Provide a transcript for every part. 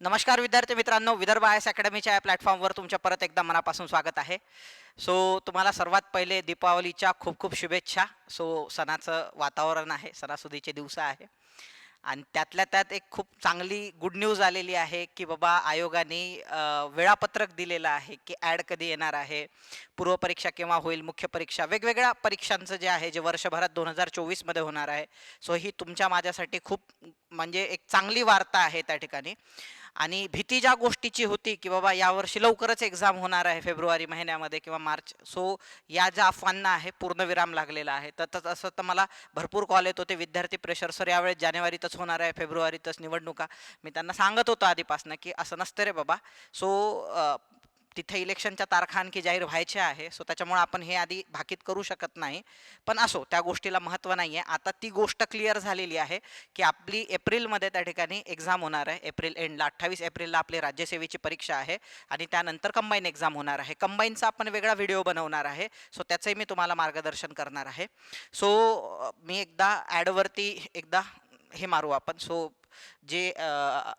नमस्कार विद्यार्थी मित्रांनो, विदर्भ आय एस अकॅडमीच्या या प्लॅटफॉर्मवर तुमच्या परत एकदा मनापासून स्वागत आहे. तुम्हाला सर्वात पहिले दीपावलीच्या खूप खूप शुभेच्छा. सणाचं वातावरण आहे, सणासुदीचे दिवस आहे आणि त्यातल्या त्यात एक खूप चांगली गुड न्यूज आलेली आहे की बाबा आयोगाने वेळापत्रक दिलेलं आहे की ॲड कधी येणार आहे, पूर्वपरीक्षा केव्हा होईल, मुख्य परीक्षा, वेगवेगळ्या परीक्षांचं जे आहे जे वर्षभरात 2024मध्ये होणार आहे. ही तुमच्या माझ्यासाठी खूप म्हणजे एक चांगली वार्ता आहे त्या ठिकाणी. आणि भीती ज्या गोष्टीची होती की बाबा यावर्षी लवकरच एक्झाम होणार आहे फेब्रुवारी महिन्यामध्ये किंवा मार्च, या ज्या अफवांना आहे पूर्णविराम लागलेला आहे. तर तसं तर मला भरपूर कॉल येत होते, विद्यार्थी प्रेशर, सर यावेळेस जानेवारीतच होणार आहे, फेब्रुवारीतच निवडणुका. मी त्यांना सांगत होतो आधीपासून की असं नसतं रे बाबा. तिथे इलेक्शनच्या तारखा आणखी जाहीर व्हायच्या आहे, त्याच्यामुळे आपण हे आधी भाकीत करू शकत नाही. पण असो, त्या गोष्टीला महत्त्व नाही आहे. आता ती गोष्ट क्लिअर झालेली आहे की आपली एप्रिलमध्ये त्या ठिकाणी एक्झाम होणार आहे. एप्रिल एंडला 28 एप्रिलला आपली राज्यसेवेची परीक्षा आहे आणि त्यानंतर कंबाईन एक्झाम होणार आहे. कंबाईनचा आपण वेगळा व्हिडिओ बनवणार आहे, त्याचंही मी तुम्हाला मार्गदर्शन करणार आहे. मी एकदा ॲडवरती एकदा हे मारू आपण. जे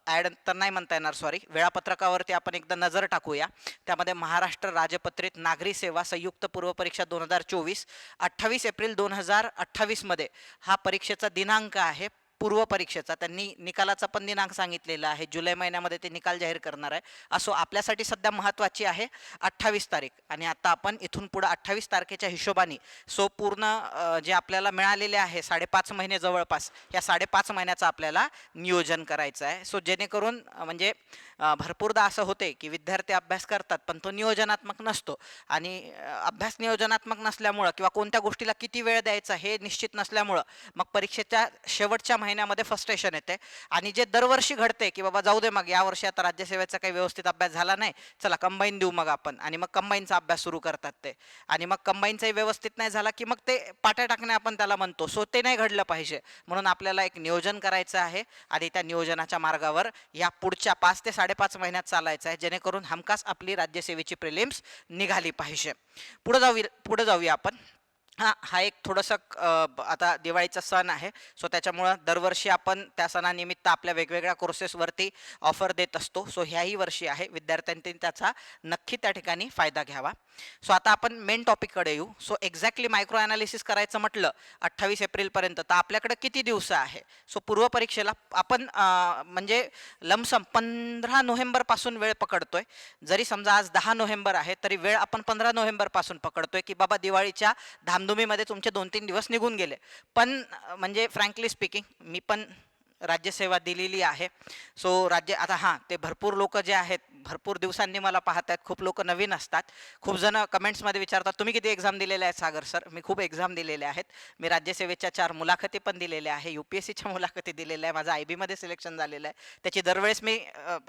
ॲड तर नाही म्हणता येणार, सॉरी, वेळापत्रकावरती आपण एकदा नजर टाकूया. त्यामध्ये महाराष्ट्र राजपत्रित नागरी सेवा संयुक्त पूर्व परीक्षा 2024 28 एप्रिल 2028 हा परीक्षेचा दिनांक आहे. पूर्व परीक्षेचा त्यांनी निकालाचा पण दिनांक सांगितलेला आहे, जुलै महिन्यामध्ये ते निकाल जाहीर करणार आहे. आपल्यासाठी सध्या महत्त्वाची आहे 28 तारीख. आणि आता आपण इथून पुढे 28 तारखेच्या हिशोबाने पूर्ण जे आपल्याला मिळालेले आहे 5.5 महिने जवळपास, या 5.5 महिन्याचं आपल्याला नियोजन करायचं आहे. जेणेकरून म्हणजे भरपूरदा असं होते की विद्यार्थी अभ्यास करतात पण तो नियोजनात्मक नसतो, आणि अभ्यास नियोजनात्मक नसल्यामुळं किंवा कोणत्या गोष्टीला किती वेळ द्यायचा हे निश्चित नसल्यामुळं मग परीक्षेच्या शेवटच्या महिन्यामध्ये फ्रस्ट्रेशन येते. आणि जे दरवर्षी घडते की बाबा जाऊ दे, मग यावर्षी आता राज्यसेवेचा काही व्यवस्थित अभ्यास झाला नाही, चला कंबाईन देऊ मग आपण, आणि मग कंबाईनचा अभ्यास सुरू करतात ते. आणि मग कंबाईनचाही व्यवस्थित नाही झाला की मग ते पाट्या टाकणे आपण त्याला म्हणतो. ते नाही घडलं पाहिजे, म्हणून आपल्याला एक नियोजन करायचं आहे आणि त्या नियोजनाच्या मार्गावर या पुढच्या 5 ते 5.5 महिन्यात चालायचं आहे, जेणेकरून हमखास आपली राज्यसेवेची प्रिलिम्स निघाली पाहिजे. पुढे जाऊया आपण. हा एक थोडंसं आता दिवाळीचा सण आहे, त्याच्यामुळं दरवर्षी आपण त्या सणानिमित्त आपल्या वेगवेगळ्या कोर्सेसवरती ऑफर देत असतो. ह्याही वर्षी आहे, विद्यार्थ्यांनी त्याचा नक्की त्या ठिकाणी फायदा घ्यावा. आता आपण मेन टॉपिककडे येऊ. एक्झॅक्टली मायक्रो ॲनालिसिस करायचं म्हटलं 28 एप्रिलपर्यंत, तर आपल्याकडे किती दिवस आहे? पूर्व परीक्षेला आपण म्हणजे लमसम 15 नोव्हेंबरपासून वेळ पकडतोय. जरी समजा आज 10 नोव्हेंबर आहे तरी वेळ आपण 15 नोव्हेंबरपासून पकडतोय की बाबा दिवाळीच्या धामधुमीमध्ये तुमचे 2-3 दिवस निघून गेले. पण म्हणजे फ्रँकली स्पीकिंग मी पण राज्यसेवा दिलेली आहे. आता ते भरपूर लोक जे आहेत भरपूर दिवसांनी मला पाहत आहेत, खूप लोक नवीन असतात. खूप जण कमेंट्समध्ये विचारतात तुम्ही किती एक्झाम दिलेल्या आहेत सागर सर. मी खूप एक्झाम दिलेल्या आहेत. मी राज्यसेवेच्या 4 मुलाखती पण दिलेल्या आहे, UPSCच्या मुलाखती दिलेल्या आहे, माझं IB मध्ये सिलेक्शन झालेलं आहे. त्याची दरवेळेस मी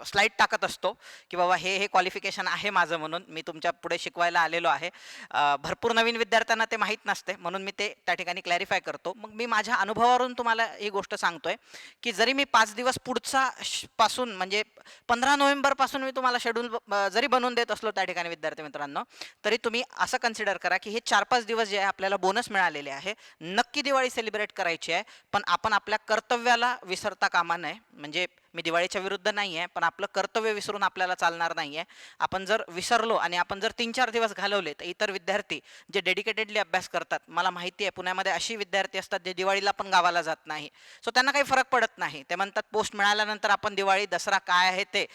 स्लाईड टाकत असतो की बाबा हे क्वालिफिकेशन आहे माझं, म्हणून मी तुमच्या पुढे शिकवायला आलेलो आहे. भरपूर नवीन विद्यार्थ्यांना ते माहीत नसते, म्हणून मी ते त्या ठिकाणी क्लॅरिफाय करतो. मग मी माझ्या अनुभवावरून तुम्हाला ही गोष्ट सांगतोय की जरी मी 5 दिवस पुढचा पासून म्हणजे 15 नोव्हेंबरपासून मी तुम्हाला शेड्यूल जरी बनवून देत असलो त्या ठिकाणी विद्यार्थी मित्रांनो, तरी तुम्ही असं कन्सिडर करा की हे 4-5 दिवस जे आहे आपल्याला बोनस मिळालेले आहे. नक्की दिवाळी सेलिब्रेट करायची आहे, पण आपण आपल्या कर्तव्याला विसरता कामा नये. म्हणजे मी दिवाळीच्या विरुद्ध नाही आहे, पण आपलं कर्तव्य विसरून आपल्याला चालणार नाही आहे. आपण जर विसरलो आणि आपण जर 3-4 दिवस घालवले तर इतर विद्यार्थी जे डेडिकेटेडली अभ्यास करतात, मला माहिती आहे पुण्यामध्ये अशी विद्यार्थी असतात जे दिवाळीला पण गावाला जात नाही, त्यांना काही फरक पडत नाही. ते म्हणतात पोस्ट मिळाल्यानंतर आपण दिवाळी दसरा काय आहे ते.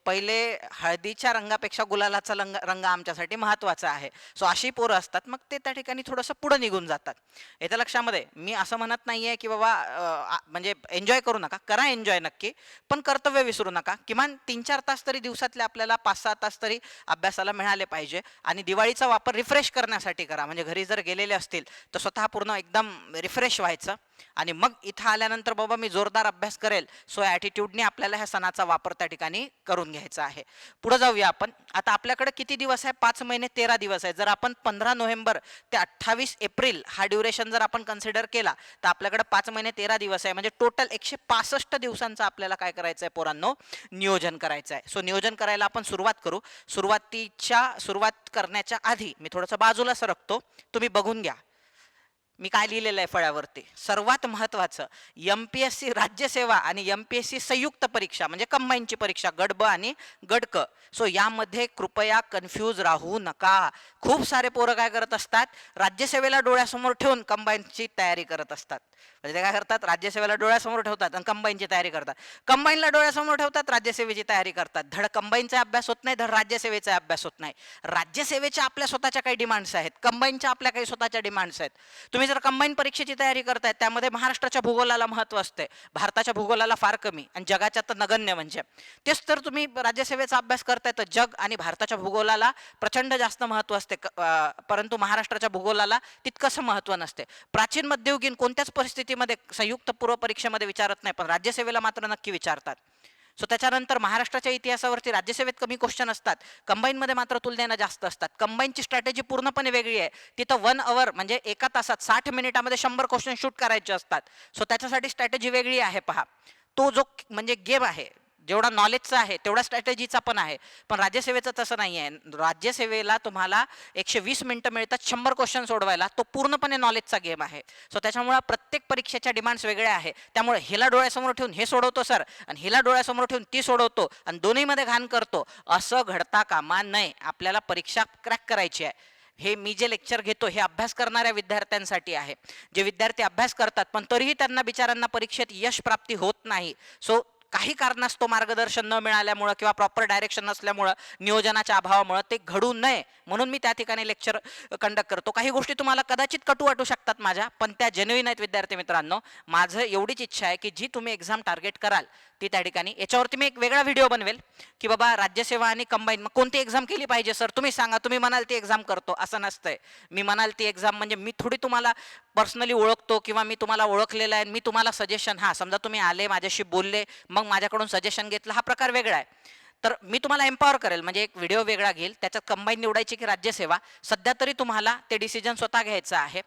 पहिले हळदीच्या रंगापेक्षा गुलालाचा रंग आमच्यासाठी महत्त्वाचा आहे. अशी पोरं असतात, मग ते त्या ठिकाणी थोडंसं पुढं निघून जातात. येत्या लक्षामध्ये मी असं म्हणत नाही आहे की बाबा म्हणजे एन्जॉय करू नका, करा एन्जॉय नक्की, पण कर्तव्य विसरू नका. किमान 3-4 तास तरी दिवसातले आपल्याला 5-6 तास तरी अभ्यासाला मिळाले पाहिजे. आणि दिवाळीचा वापर रिफ्रेश करण्यासाठी करा. म्हणजे घरी जर गेलेले असतील तर स्वतः पूर्ण एकदम रिफ्रेश व्हायचं आणि मग इथं आल्यानंतर बाबा मी जोरदार अभ्यास करेल, ॲटिट्यूडने आपल्याला ह्या सणाचा वापर त्या ठिकाणी करून घ्यायचा आहे. पुढे जाऊया आपण. आता आपल्याकडे किती दिवस आहे? 5 महिने 13 दिवस आहे. जर आपण 15 नोव्हेंबर ते 28 एप्रिल हा ड्युरेशन जर आपण कन्सिडर केला तर आपल्याकडे 5 महिने 13 दिवस आहे. म्हणजे टोटल 165 दिवसांचं आपल्याला काय करायचं आहे पोरांनो? नियोजन करायचं आहे. नियोजन करायला आपण सुरुवात करू. सुरुवात करण्याच्या आधी मी थोडंसं बाजूला सरकतो, तुम्ही बघून घ्या. मी काय लिहिलेलं आहे फळ्यावरती, सर्वात महत्त्वाचं MPSC राज्यसेवा आणि MPSC संयुक्त परीक्षा म्हणजे कंबाईनची परीक्षा गट ब आणि गट क. सो यामध्ये कृपया कन्फ्यूज राहू नका. खूप सारे पोरं काय करत असतात, राज्यसेवेला डोळ्यासमोर ठेवून कंबाईनची तयारी करत असतात. म्हणजे ते काय करतात, राज्यसेवेला डोळ्यासमोर ठेवतात आणि कंबाईनची तयारी करतात. कंबाईनला डोळ्यासमोर ठेवतात, राज्यसेवेची तयारी करतात. धड कंबाईनचा अभ्यास होत नाही, धड राज्यसेवेचा अभ्यास होत नाही. राज्यसेवेच्या आपल्या स्वतःच्या काही डिमांड्स आहेत, कंबाईनच्या आपल्या काही स्वतःच्या डिमांड्स आहेत. तुम्ही जर कंबाईन परीक्षेची तयारी करताय त्यामध्ये महाराष्ट्राच्या भूगोलाला महत्त्व असते, भारताच्या भूगोलाला फार कमी आणि जगाच्या तर नगण्य. म्हणजे तेच तर तुम्ही राज्यसेवेचा अभ्यास करताय तर जग आणि भारताच्या भूगोलाला प्रचंड जास्त महत्त्व असते, परंतु महाराष्ट्राच्या भूगोलाला तितकंसं महत्त्व नसते. प्राचीन मध्ययुगीन कोणत्याच परिस्थितीमध्ये संयुक्त पूर्व परीक्षेमध्ये विचारत नाही, पण राज्यसेवेला मात्र नक्की विचारतात. सो त्याच्यानंतर महाराष्ट्राच्या इतिहासावरती राज्यसेवेत कमी क्वेश्चन असतात, कंबाईनमध्ये मात्र तुलनेनं जास्त असतात. कंबाईनची स्ट्रॅटेजी पूर्णपणे वेगळी आहे. तिथं 1 आवर म्हणजे एका तासात 60 मिनिटामध्ये 100 क्वेश्चन शूट करायचे असतात. सो त्याच्यासाठी स्ट्रॅटेजी वेगळी आहे. पहा, तो जो म्हणजे गेम आहे जेवढा नॉलेजचा आहे तेवढा स्ट्रॅटेजीचा पण आहे, पण राज्यसेवेचं तसं नाही आहे. राज्यसेवेला तुम्हाला 120 मिनिटं मिळतात 100 क्वेश्चन सोडवायला, तो पूर्णपणे नॉलेजचा गेम आहे. सो त्याच्यामुळे प्रत्येक परीक्षेच्या डिमांड्स वेगळ्या आहे. त्यामुळे हिला डोळ्यासमोर ठेवून हे सोडवतो सर आणि हिला डोळ्यासमोर ठेवून ती सोडवतो आणि दोन्हीमध्ये घाण करतो, असं घडता कामा नये. आपल्याला परीक्षा क्रॅक करायची आहे. हे मी जे लेक्चर घेतो हे अभ्यास करणाऱ्या विद्यार्थ्यांसाठी आहे. जे विद्यार्थी अभ्यास करतात पण तरीही त्यांना बिचारांना परीक्षेत यश प्राप्ती होत नाही, सो काही कारणास्तव मार्गदर्शन न मिळाल्यामुळं किंवा प्रॉपर डायरेक्शन नसल्यामुळं, नियोजनाच्या अभावामुळं ते घडू नये म्हणून मी त्या ठिकाणी लेक्चर कंडक्ट करतो. काही गोष्टी तुम्हाला कदाचित कटू वाटू शकतात माझ्या, पण त्या जेन्युइन आहेत विद्यार्थी मित्रांनो. माझं एवढीच इच्छा आहे की जी तुम्ही एक्झाम टार्गेट कराल ती त्या ठिकाणी, याच्यावरती मी एक वेगळा व्हिडिओ बनवेल की बाबा राज्यसेवा आणि कंबाईन मग कोणती एक्झाम केली पाहिजे सर, तुम्ही सांगा, तुम्ही म्हणाल ती एक्झाम करतो, असं नसतंय. मी म्हणाल ती एक्झाम म्हणजे मी थोडी तुम्हाला पर्सनली ओळखतो किंवा मी तुम्हाला ओळखलेलं आहे, मी तुम्हाला सजेशन, हां समजा तुम्ही आले माझ्याशी बोलले मग माझ्याकडून सजेशन घेतलं, हा प्रकार वेगळा आहे. तर मी तुम्हाला एम्पॉवर करेल, म्हणजे एक व्हिडिओ वेगळा घेईल, त्याच्यात कंबाईन निवडायची की राज्यसेवा, सध्या तरी तुम्हाला ते डिसिजन स्वतः घ्यायचं आहे.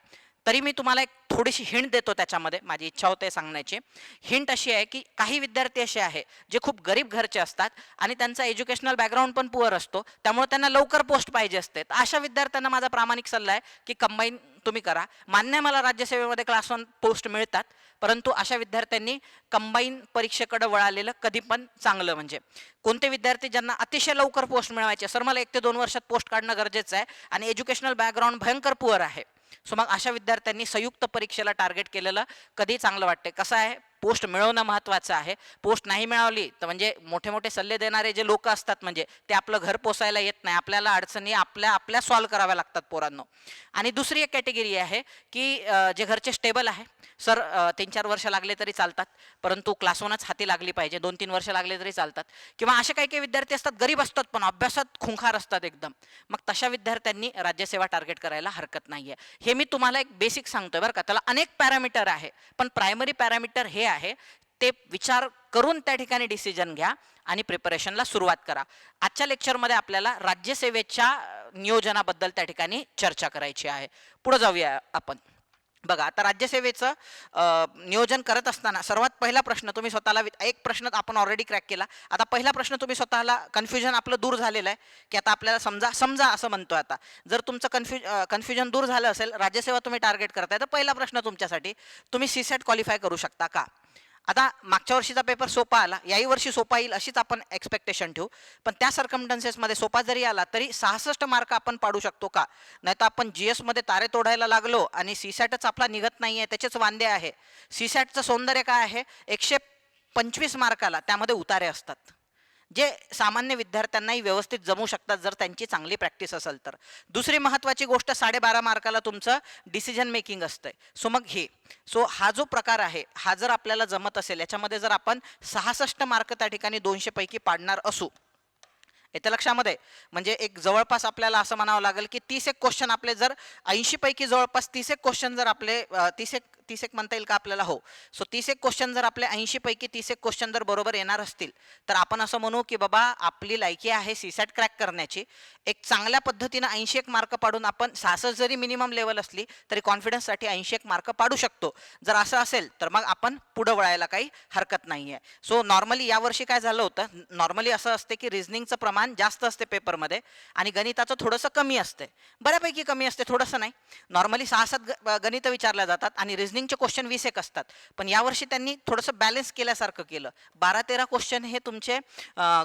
तरी मी तुम्हाला एक थोडीशी हिंट देतो त्याच्यामध्ये, माझी इच्छा होते सांगण्याची. हिंट अशी आहे की काही विद्यार्थी असे आहे जे खूप गरीब घरचे असतात आणि त्यांचा एज्युकेशनल बॅकग्राऊंड पण पुअर असतो, त्यामुळे त्यांना लवकर पोस्ट पाहिजे असते. तर अशा विद्यार्थ्यांना माझा प्रामाणिक सल्ला आहे की कंबाईन तुम्ही करा. मान्य मला राज्यसेवेमध्ये क्लास 1 पोस्ट मिळतात, परंतु अशा विद्यार्थ्यांनी कंबाईन परीक्षेकडे वळालेलं कधी पण चांगलं. म्हणजे कोणते विद्यार्थी ज्यांना अतिशय लवकर पोस्ट मिळवायचे, सर मला 1 ते 2 वर्षात पोस्ट काढणं गरजेचं आहे आणि एज्युकेशनल बॅकग्राऊंड भयंकर पुअर आहे, सो मग अशा विद्यार्थ्यांनी संयुक्त परीक्षेला टार्गेट केलेलं कधी चांगलं वाटते. कसं आहे, पोस्ट मिळवणं महत्त्वाचं आहे. पोस्ट नाही मिळवली तर म्हणजे मोठे मोठे सल्ले देणारे जे लोक असतात म्हणजे ते आपलं घर पोसायला येत नाही, आपल्याला अडचणी आपल्या सॉल्व्ह कराव्या लागतात पोरांनो. आणि दुसरी एक कॅटेगरी आहे की जे घरचे स्टेबल आहे, सर 3-4 वर्ष लागले तरी चालतात, परंतु क्लास 1च हाती लागली पाहिजे, 2-3 वर्ष लागले तरी चालतात. किंवा असे काही काही विद्यार्थी असतात गरीब असतात पण अभ्यासात खुंखार असतात एकदम, मग तशा विद्यार्थ्यांनी राज्यसेवा टार्गेट करायला हरकत नाही आहे. हे मी तुम्हाला एक बेसिक सांगतोय बरं का, त्याला अनेक पॅरामीटर आहे, पण प्रायमरी पॅरामीटर हे आहे, ते विचार करून त्या ठिकाणी डिसिजन घ्या आणि प्रिपरेशनला सुरुवात करा. आजच्या लेक्चरमध्ये आपल्याला राज्यसेवेच्या नियोजनाबद्दल त्या ठिकाणी चर्चा करायची आहे. पुढे जाऊया आपण. बघा, आता राज्यसेवेचं नियोजन करत असताना सर्वात पहिला प्रश्न तुम्ही स्वतःला, एक प्रश्न आपण ऑलरेडी क्रॅक केला, आता पहिला प्रश्न तुम्ही स्वतःला, कन्फ्युजन आपलं दूर झालेलं आहे की आता आपल्याला समजा असं म्हणतोय, आता जर तुमचं कन्फ्युजन दूर झालं असेल, राज्यसेवा तुम्ही टार्गेट करताय, तर पहिला प्रश्न तुमच्यासाठी, तुम्ही CSAT क्वालिफाय करू शकता का? आता मागच्या वर्षीचा पेपर सोपा आला, याही वर्षी सोपा येईल अशीच आपण एक्सपेक्टेशन ठेवू, पण त्या सर्कमस्टन्सेसमध्ये सोपा जरी आला तरी 66 मार्क आपण पाडू शकतो का? नाही तर आपण GS मध्ये तारे तोडायला लागलो आणि CSATच आपला निघत नाही आहे, त्याचेच वांदे आहे. CSATचं सौंदर्य काय आहे, 125 मार्काला त्यामध्ये उतारे असतात, जे सामान्य विद्यार्थ्यांनाही व्यवस्थित जमू शकतात जर त्यांची चांगली प्रॅक्टिस असेल तर. दुसरी महत्त्वाची गोष्ट, 12.5 मार्काला तुमचं डिसिजन मेकिंग असतंय. सो हा जो प्रकार आहे हा जर आपल्याला जमत असेल, याच्यामध्ये जर आपण 66 मार्क त्या ठिकाणी 200 पैकी पाडणार असू, येत्या लक्षामध्ये, म्हणजे एक जवळपास आपल्याला असं म्हणावं लागेल की 30 एक क्वेश्चन आपले, जर 80 पैकी जवळपास 30 एक क्वेश्चन जर आपले 30 30 एक म्हणता येईल का आपल्याला? हो. सो 30 एक क्वेश्चन जर आपले 80 पैकी 30 एक क्वेश्चन जर बरोबर येणार असतील तर आपण असं म्हणू की बाबा आपली लायकी आहे सीसॅट क्रॅक करण्याची. एक चांगल्या पद्धतीनं 80 एक मार्क पाडून आपण 66 जरी मिनिमम लेवल असली तरी कॉन्फिडन्ससाठी 80 एक मार्क पाडू शकतो. जर असं असेल तर मग आपण पुढं वळायला काही हरकत नाही आहे. सो नॉर्मली यावर्षी काय झालं होतं, नॉर्मली असं असते की रिझनिंगचं प्रमाण जास्त असते पेपरमध्ये आणि गणिताचं थोडंसं कमी असते, बऱ्यापैकी कमी असते, थोडंसं नाही. नॉर्मली 6-7 गणितं विचारल्या जातात आणि रिझनिंगचे क्वेश्चन 20 एक असतात. पण यावर्षी त्यांनी थोडंसं बॅलन्स केल्यासारखं केलं. 12-13 क्वेश्चन हे तुमचे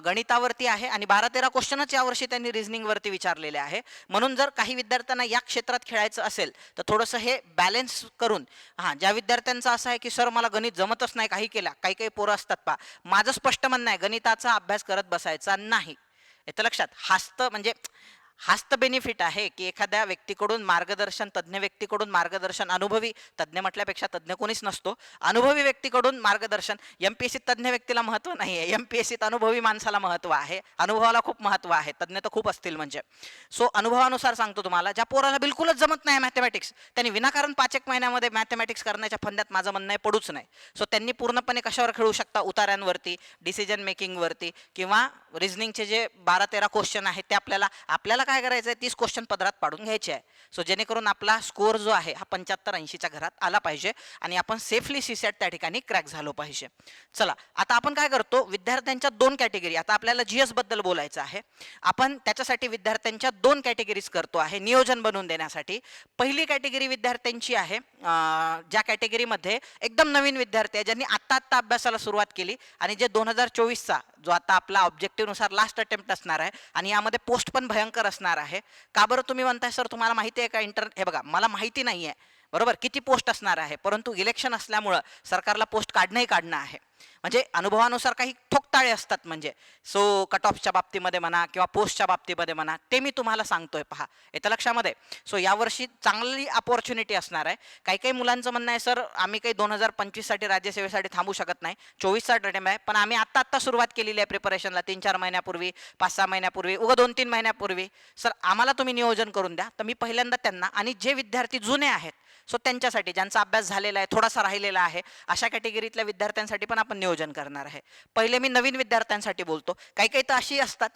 गणितावरती आहे आणि 12-13 क्वेश्चनच यावर्षी त्यांनी रिझनिंगवरती विचारलेले आहे. म्हणून जर काही विद्यार्थ्यांना या क्षेत्रात खेळायचं असेल तर थोडंसं हे बॅलन्स करून, ज्या विद्यार्थ्यांचं असं आहे की सर मला गणित जमतच नाही, काही केला, काही काही पोरं असतात पहा, माझं स्पष्ट म्हणणं आहे गणिताचा अभ्यास करत बसायचा नाही. येतं लक्षात? हाच तर बेनिफिट आहे की एखाद्या व्यक्तीकडून मार्गदर्शन, तज्ज्ञ व्यक्तीकडून मार्गदर्शन, अनुभवी, तज्ज्ञ म्हटल्यापेक्षा तज्ज्ञ कोणीच नसतो, अनुभवी व्यक्तीकडून मार्गदर्शन. एमपीएससीत तज्ज्ञ व्यक्तीला महत्त्व नाही आहे, एमपीएससीत अनुभवी माणसाला महत्त्व आहे, अनुभवाला खूप महत्त्व आहे, तज्ज्ञ तर खूप असतील म्हणजे. सो अनुभवानुसार सांगतो तुम्हाला, ज्या पोराला बिलकुलच जमत नाही मॅथमॅटिक्स, त्यांनी विनाकारण 5-1 महिन्यामध्ये मॅथमॅटिक्स करण्याच्या फंद्यात माझं म्हणणं आहे पडूच नाही. सो त्यांनी पूर्णपणे कशावर खेळू शकता? उतार्यांवरती, डिसिजन मेकिंगवरती, किंवा रिझनिंगचे जे 12-13 क्वेश्चन आहेत ते आपल्याला काय करायचं आहे, 30 क्वेश्चन पदरात पाडून घ्यायचे आहे. सो जेणेकरून आपला स्कोअर जो आहे हा 75-80च्या घरात आला पाहिजे आणि आपण सेफली सीसॅट त्या ठिकाणी क्रॅक झालो पाहिजे. चला, आता आपण काय करतो, विद्यार्थ्यांच्या 2 कॅटेगरी, आता आपल्याला जीएस बद्दल बोलायचं आहे. आपण त्याच्यासाठी विद्यार्थ्यांच्या 2 कॅटेगरीज करतो आहे नियोजन बनवून देण्यासाठी. पहिली कॅटेगरी विद्यार्थ्यांची आहे ज्या कॅटेगरीमध्ये एकदम नवीन विद्यार्थी आहे, ज्यांनी आत्ता अभ्यासाला सुरुवात केली आणि जे 2024चा जो आता आपला ऑब्जेक्टिव्हनुसार लास्ट अटेम्प्ट असणार आहे आणि यामध्ये पोस्ट पण भयंकर असणार आहे. का बरं तुम्ही म्हणताय सर तुम्हाला माहिती आहे का हे बघा, मला माहिती नाही आहे बरोबर किती पोस्ट असणार आहे, परंतु इलेक्शन असल्यामुळं सरकारला पोस्ट काढणं आहे. म्हणजे अनुभवानुसार काही ठोकताळे असतात, म्हणजे सो कट ऑफच्या बाबतीमध्ये म्हणा किंवा पोस्टच्या बाबतीमध्ये म्हणा, ते मी तुम्हाला सांगतोय पहा, येतं लक्षामध्ये. सो यावर्षी चांगली अपॉर्च्युनिटी असणार आहे. काही मुलांचं म्हणणं आहे सर आम्ही काही 2025साठी राज्यसेवेसाठी थांबू शकत नाही, 24चा अटेम्प्ट आहे, पण आम्ही आत्ता सुरुवात केलेली आहे प्रिपरेशनला, 3-4 महिन्यापूर्वी, 5-6 महिन्यापूर्वी, 2-3 महिन्यापूर्वी. सर आम्हाला तुम्ही नियोजन करून द्या. तर मी पहिल्यांदा त्यांना, आणि जे विद्यार्थी जुने आहेत सो त्यांच्यासाठी, ज्यांचा अभ्यास झालेला आहे, थोडासा राहिलेला आहे, अशा कॅटेगरीतल्या विद्यार्थ्यांसाठी पण आपण नियोजन करणार आहे. पहिले मी नवीन विद्यार्थ्यांसाठी बोलतो. काही तर अशी असतात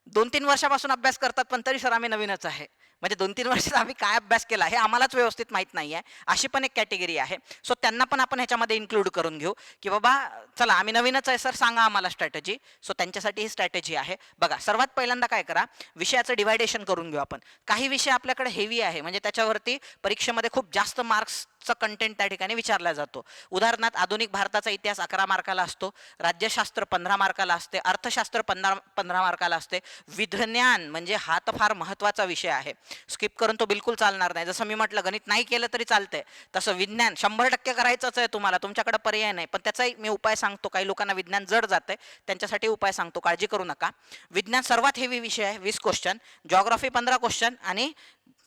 2-3 वर्षापासून अभ्यास करतात पण तरी सर आम्ही नवीनच आहे, म्हणजे 2-3 वर्षात आम्ही काय अभ्यास केला हे आम्हालाच व्यवस्थित माहीत नाही आहे, अशी पण एक कॅटेगरी आहे. सो त्यांना पण आपण ह्याच्यामध्ये इन्क्लूड करून घेऊ की बाबा चला आम्ही नवीनच आहे सर, सांगा आम्हाला स्ट्रॅटेजी. सो त्यांच्यासाठी ही स्ट्रॅटेजी आहे. बघा, सर्वात पहिल्यांदा काय करा, विषयाचं डिव्हायडेशन करून घेऊ आपण. काही विषय आपल्याकडे हेवी आहे, म्हणजे त्याच्यावरती परीक्षेमध्ये खूप जास्त मार्क्सचा कंटेंट त्या ठिकाणी विचारला जातो. उदाहरणार्थ आधुनिक भारताचा इतिहास 11 मार्काला असतो, राज्यशास्त्र 15 मार्काला असते, अर्थशास्त्र 15 मार्काला असते, विज्ञान म्हणजे हा तर फार महत्त्वाचा विषय आहे, स्किप करून तो बिलकुल चालणार नाही. जसं मी म्हटलं गणित नाही केलं तरी चालतंय, तसं विज्ञान 100% करायचंच आहे तुम्हाला, तुमच्याकडे पर्याय नाही. पण त्याचाही मी उपाय सांगतो, काही लोकांना विज्ञान जड जातंय त्यांच्यासाठी उपाय सांगतो, काळजी करू नका. विज्ञान सर्वात हेवी विषय आहे, 20 क्वेश्चन, जॉग्राफी 15 क्वेश्चन आणि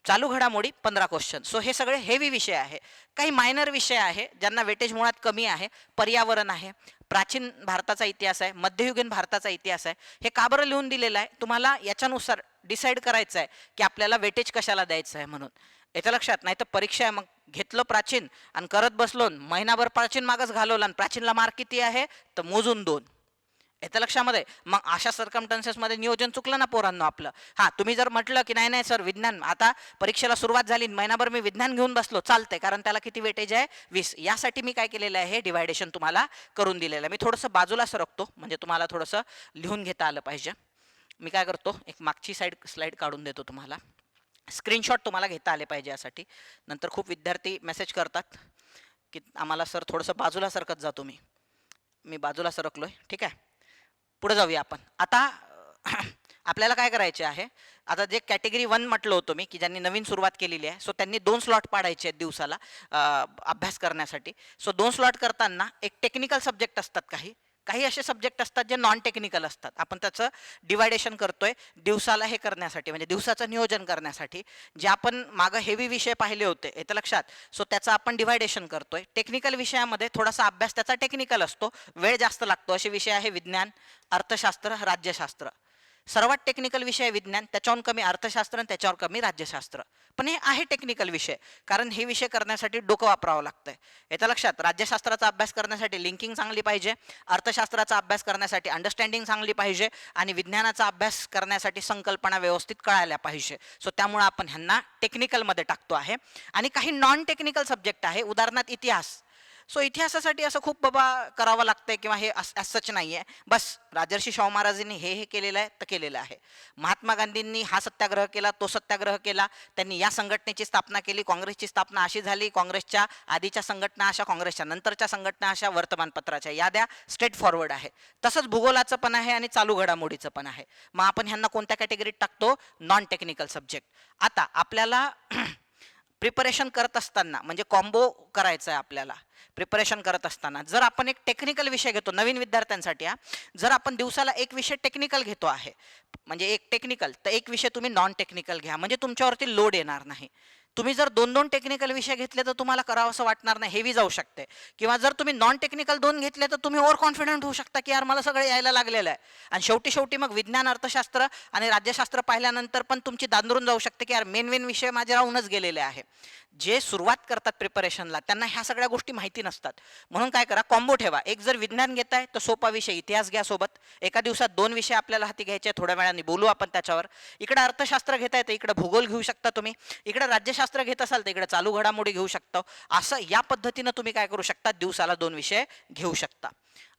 चालू घडामोडी 15 क्वेश्चन. सो हे सगळे हेवी विषय आहे. काही मायनर विषय आहे ज्यांना वेटेज मुळात कमी आहे, पर्यावरण आहे, प्राचीन भारताचा इतिहास आहे, मध्ययुगीन भारताचा इतिहास आहे. हे का बरं लिहून दिलेलं आहे, तुम्हाला याच्यानुसार डिसाईड करायचं आहे की आपल्याला वेटेज कशाला द्यायचं आहे म्हणून. येतं लक्षात? नाही तर परीक्षा आहे मग घेतलं प्राचीन आणि करत बसलो, महिनाभर प्राचीन मागच घालवलं आणि प्राचीनला मार्क किती आहे तर मोजून 2. येतं लक्षामध्ये? मग अशा सर्कमस्टन्सेसमध्ये नियोजन चुकलं ना पोरांनो आपलं. तुम्ही जर म्हटलं की नाही सर विज्ञान, आता परीक्षेला सुरुवात झाली, महिनाभर मी विज्ञान घेऊन बसलो, चालतंय, कारण त्याला किती वेटेज आहे 20. यासाठी मी काय केलेलं आहे, हे डिव्हायडेशन तुम्हाला करून दिलेलं आहे. मी थोडंसं बाजूला सरकतो म्हणजे तुम्हाला थोडंसं लिहून घेता आलं पाहिजे. मी काय करतो, एक मागची स्लाईड काढून देतो तुम्हाला, स्क्रीनशॉट तुम्हाला घेता आले पाहिजे यासाठी. नंतर खूप विद्यार्थी मेसेज करतात की आम्हाला सर थोडंसं बाजूला सरकत जातो. मी बाजूला सरकलोय, ठीक आहे. पुढे जाऊया आपण. आता आपल्याला काय करायचे आहे, आता जे कॅटेगरी 1 म्हटलं होतं मी की ज्यांनी नवीन सुरुवात केलेली आहे, सो त्यांनी 2 स्लॉट पाडायचे आहेत दिवसाला अभ्यास करण्यासाठी. सो 2 स्लॉट करताना एक टेक्निकल सब्जेक्ट असतात, काही असे सब्जेक्ट असतात जे नॉन टेक्निकल असतात. आपण त्याचं डिवायडेशन करतोय दिवसाला हे करण्यासाठी, म्हणजे दिवसाचं नियोजन करण्यासाठी. जे आपण मागं हेवी विषय पाहिले होते येतं लक्षात, सो त्याचं आपण डिवायडेशन करतोय. टेक्निकल विषयामध्ये थोडासा अभ्यास त्याचा टेक्निकल असतो, वेळ जास्त लागतो, असे विषय आहे विज्ञान, अर्थशास्त्र, राज्यशास्त्र. सर्वात टेक्निकल विषय विज्ञान, त्याच्याहून कमी अर्थशास्त्र आणि त्याच्यावर कमी राज्यशास्त्र. पण हे आहे टेक्निकल विषय, कारण हे विषय करण्यासाठी डोकं वापरावं लागतंय. येत्या लक्षात, राज्यशास्त्राचा अभ्यास करण्यासाठी लिंकिंग चांगली पाहिजे, अर्थशास्त्राचा अभ्यास करण्यासाठी अंडरस्टँडिंग चांगली पाहिजे आणि विज्ञानाचा अभ्यास करण्यासाठी संकल्पना व्यवस्थित कळायला पाहिजे. सो त्यामुळे आपण ह्यांना टेक्निकलमध्ये टाकतो आहे. आणि काही नॉन टेक्निकल सब्जेक्ट आहे, उदाहरणार्थ इतिहास. सो इतिहासासाठी असं खूप बाबा करावं लागतंय किंवा हे सच नाही आहे. बस राजर्षी शाहू महाराजांनी हे केलेलं आहे तर केलेलं आहे. महात्मा गांधींनी हा सत्याग्रह केला, तो सत्याग्रह केला, त्यांनी या संघटनेची स्थापना केली, काँग्रेसची स्थापना अशी झाली, काँग्रेसच्या आधीच्या संघटना अशा, काँग्रेसच्या नंतरच्या संघटना अशा, वर्तमानपत्राच्या याद्या स्ट्रेट फॉरवर्ड आहे. तसंच भूगोलाचं पण आहे आणि चालू घडामोडीचं पण आहे. मग आपण ह्यांना कोणत्या कॅटेगरीत टाकतो? Non technical subject. आता आपल्याला प्रिपरेशन करत असताना म्हणजे कॉम्बो करायचं आहे आपल्याला. प्रिपरेशन करत असताना जर आपण एक टेक्निकल विषय घेतो नवीन विद्यार्थ्यांसाठी, जर आपण दिवसाला एक विषय टेक्निकल घेतो आहे, म्हणजे एक टेक्निकल, तर एक विषय तुम्ही नॉन टेक्निकल घ्या, म्हणजे तुमच्यावरती लोड येणार नाही. तुम्ही जर दोन दोन टेक्निकल विषय घेतले तर तुम्हाला करावं असं वाटणार नाही, हेवी जाऊ शकते. किंवा जर तुम्ही नॉन टेक्निकल दोन घेतले तर तुम्ही ओव्हर कॉन्फिडंट होऊ शकता की यार मला सगळं यायला लागलेलं आहे. आणि शेवटी मग विज्ञान, अर्थशास्त्र आणि राज्यशास्त्र पाहिल्यानंतर पण तुमची दांदरून जाऊ शकते की यार मेन विषय माझे राहूनच गेलेले आहे. जे सुरुवात करतात प्रिपरेशनला त्यांना ह्या सगळ्या गोष्टी माहिती नसतात. म्हणून काय करा, कॉम्बो ठेवा. एक जर विज्ञान घेताय तर सोपा विषय इतिहास घ्या सोबत. एका दिवसात दोन विषय आपल्याला हाती घ्यायचे, थोड्या वेळाने बोलू आपण त्याच्यावर. इकडे अर्थशास्त्र घेताय तर इकडे भूगोल घेऊ शकता तुम्ही, इकडे राज्यशास्त्र घेत असाल तर इकडे चालू घडामोडी घेऊ शकता. असं या पद्धतीनं तुम्ही काय करू शकता, दिवसाला दोन विषय घेऊ शकता.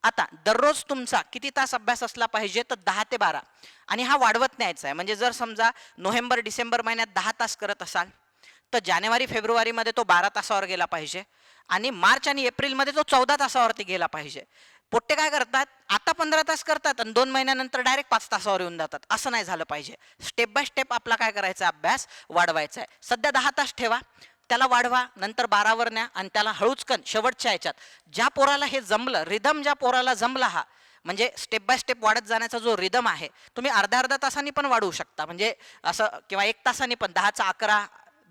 आता दररोज तुमचा किती तास अभ्यास असला पाहिजे, तर 10 ते 12. आणि हा वाढवत न्यायचा आहे. म्हणजे जर समजा नोव्हेंबर डिसेंबर महिन्यात 10 तास करत असाल तर जानेवारी फेब्रुवारीमध्ये तो 12 तासावर गेला पाहिजे आणि मार्च आणि एप्रिलमध्ये तो 14 तासावरती गेला पाहिजे. पोट्टे काय करतात, आता 15 तास करतात आणि 2 महिन्यानंतर डायरेक्ट 5 तासावर येऊन जातात. असं नाही झालं पाहिजे. स्टेप बाय स्टेप आपला काय करायचा, अभ्यास वाढवायचा आहे. सध्या 10 तास ठेवा, त्याला वाढवा, नंतर 12वर न्या आणि त्याला हळूचकन शेवटच्या ह्याच्यात ज्या पोराला हे जमलं, रिदम ज्या पोराला जमला, हा म्हणजे स्टेप बाय स्टेप वाढत जाण्याचा जो रिदम आहे, तुम्ही अर्ध्या तासांनी पण वाढवू शकता. म्हणजे असं किंवा 1 तासांनी पण, 10चा 11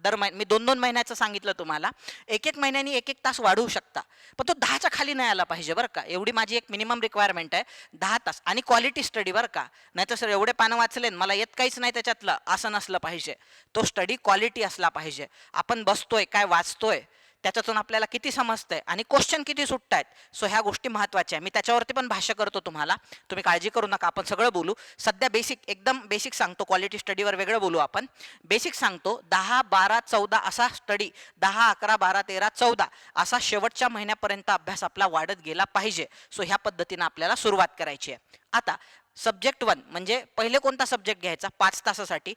दर महिने, मी 2-2 महिन्याचं सांगितलं तुम्हाला, 1-1 महिन्यानी 1-1 तास वाढवू शकता. पण तो 10च्या खाली नाही आला पाहिजे बरं का. एवढी माझी एक मिनिमम रिक्वायरमेंट आहे, 10 तास. आणि क्वालिटी स्टडी बरं का. नाही तर सर एवढे पानं वाचले मला येत काहीच नाही त्याच्यातलं, असं नसलं पाहिजे. तो स्टडी क्वालिटी असला पाहिजे. आपण बसतोय, काय वाचतोय, त्याच्यातून आपल्याला किती समजतंय आणि क्वेश्चन किती सुटतायत. सो ह्या गोष्टी महत्त्वाच्या आहे. मी त्याच्यावरती पण भाष्य करतो तुम्हाला, तुम्ही काळजी करू नका, आपण सगळं बोलू. सध्या एकदम बेसिक सांगतो, क्वालिटी स्टडीवर वेगळं बोलू आपण. बेसिक सांगतो, 10, 12, 14 असा स्टडी, 10, 11, 12, 13, 14 असा शेवटच्या महिन्यापर्यंत अभ्यास आपला वाढत गेला पाहिजे. सो ह्या पद्धतीनं आपल्याला सुरुवात करायची आहे. आता सब्जेक्ट 1 म्हणजे पहिले कोणता सब्जेक्ट घ्यायचा 5 तासासाठी,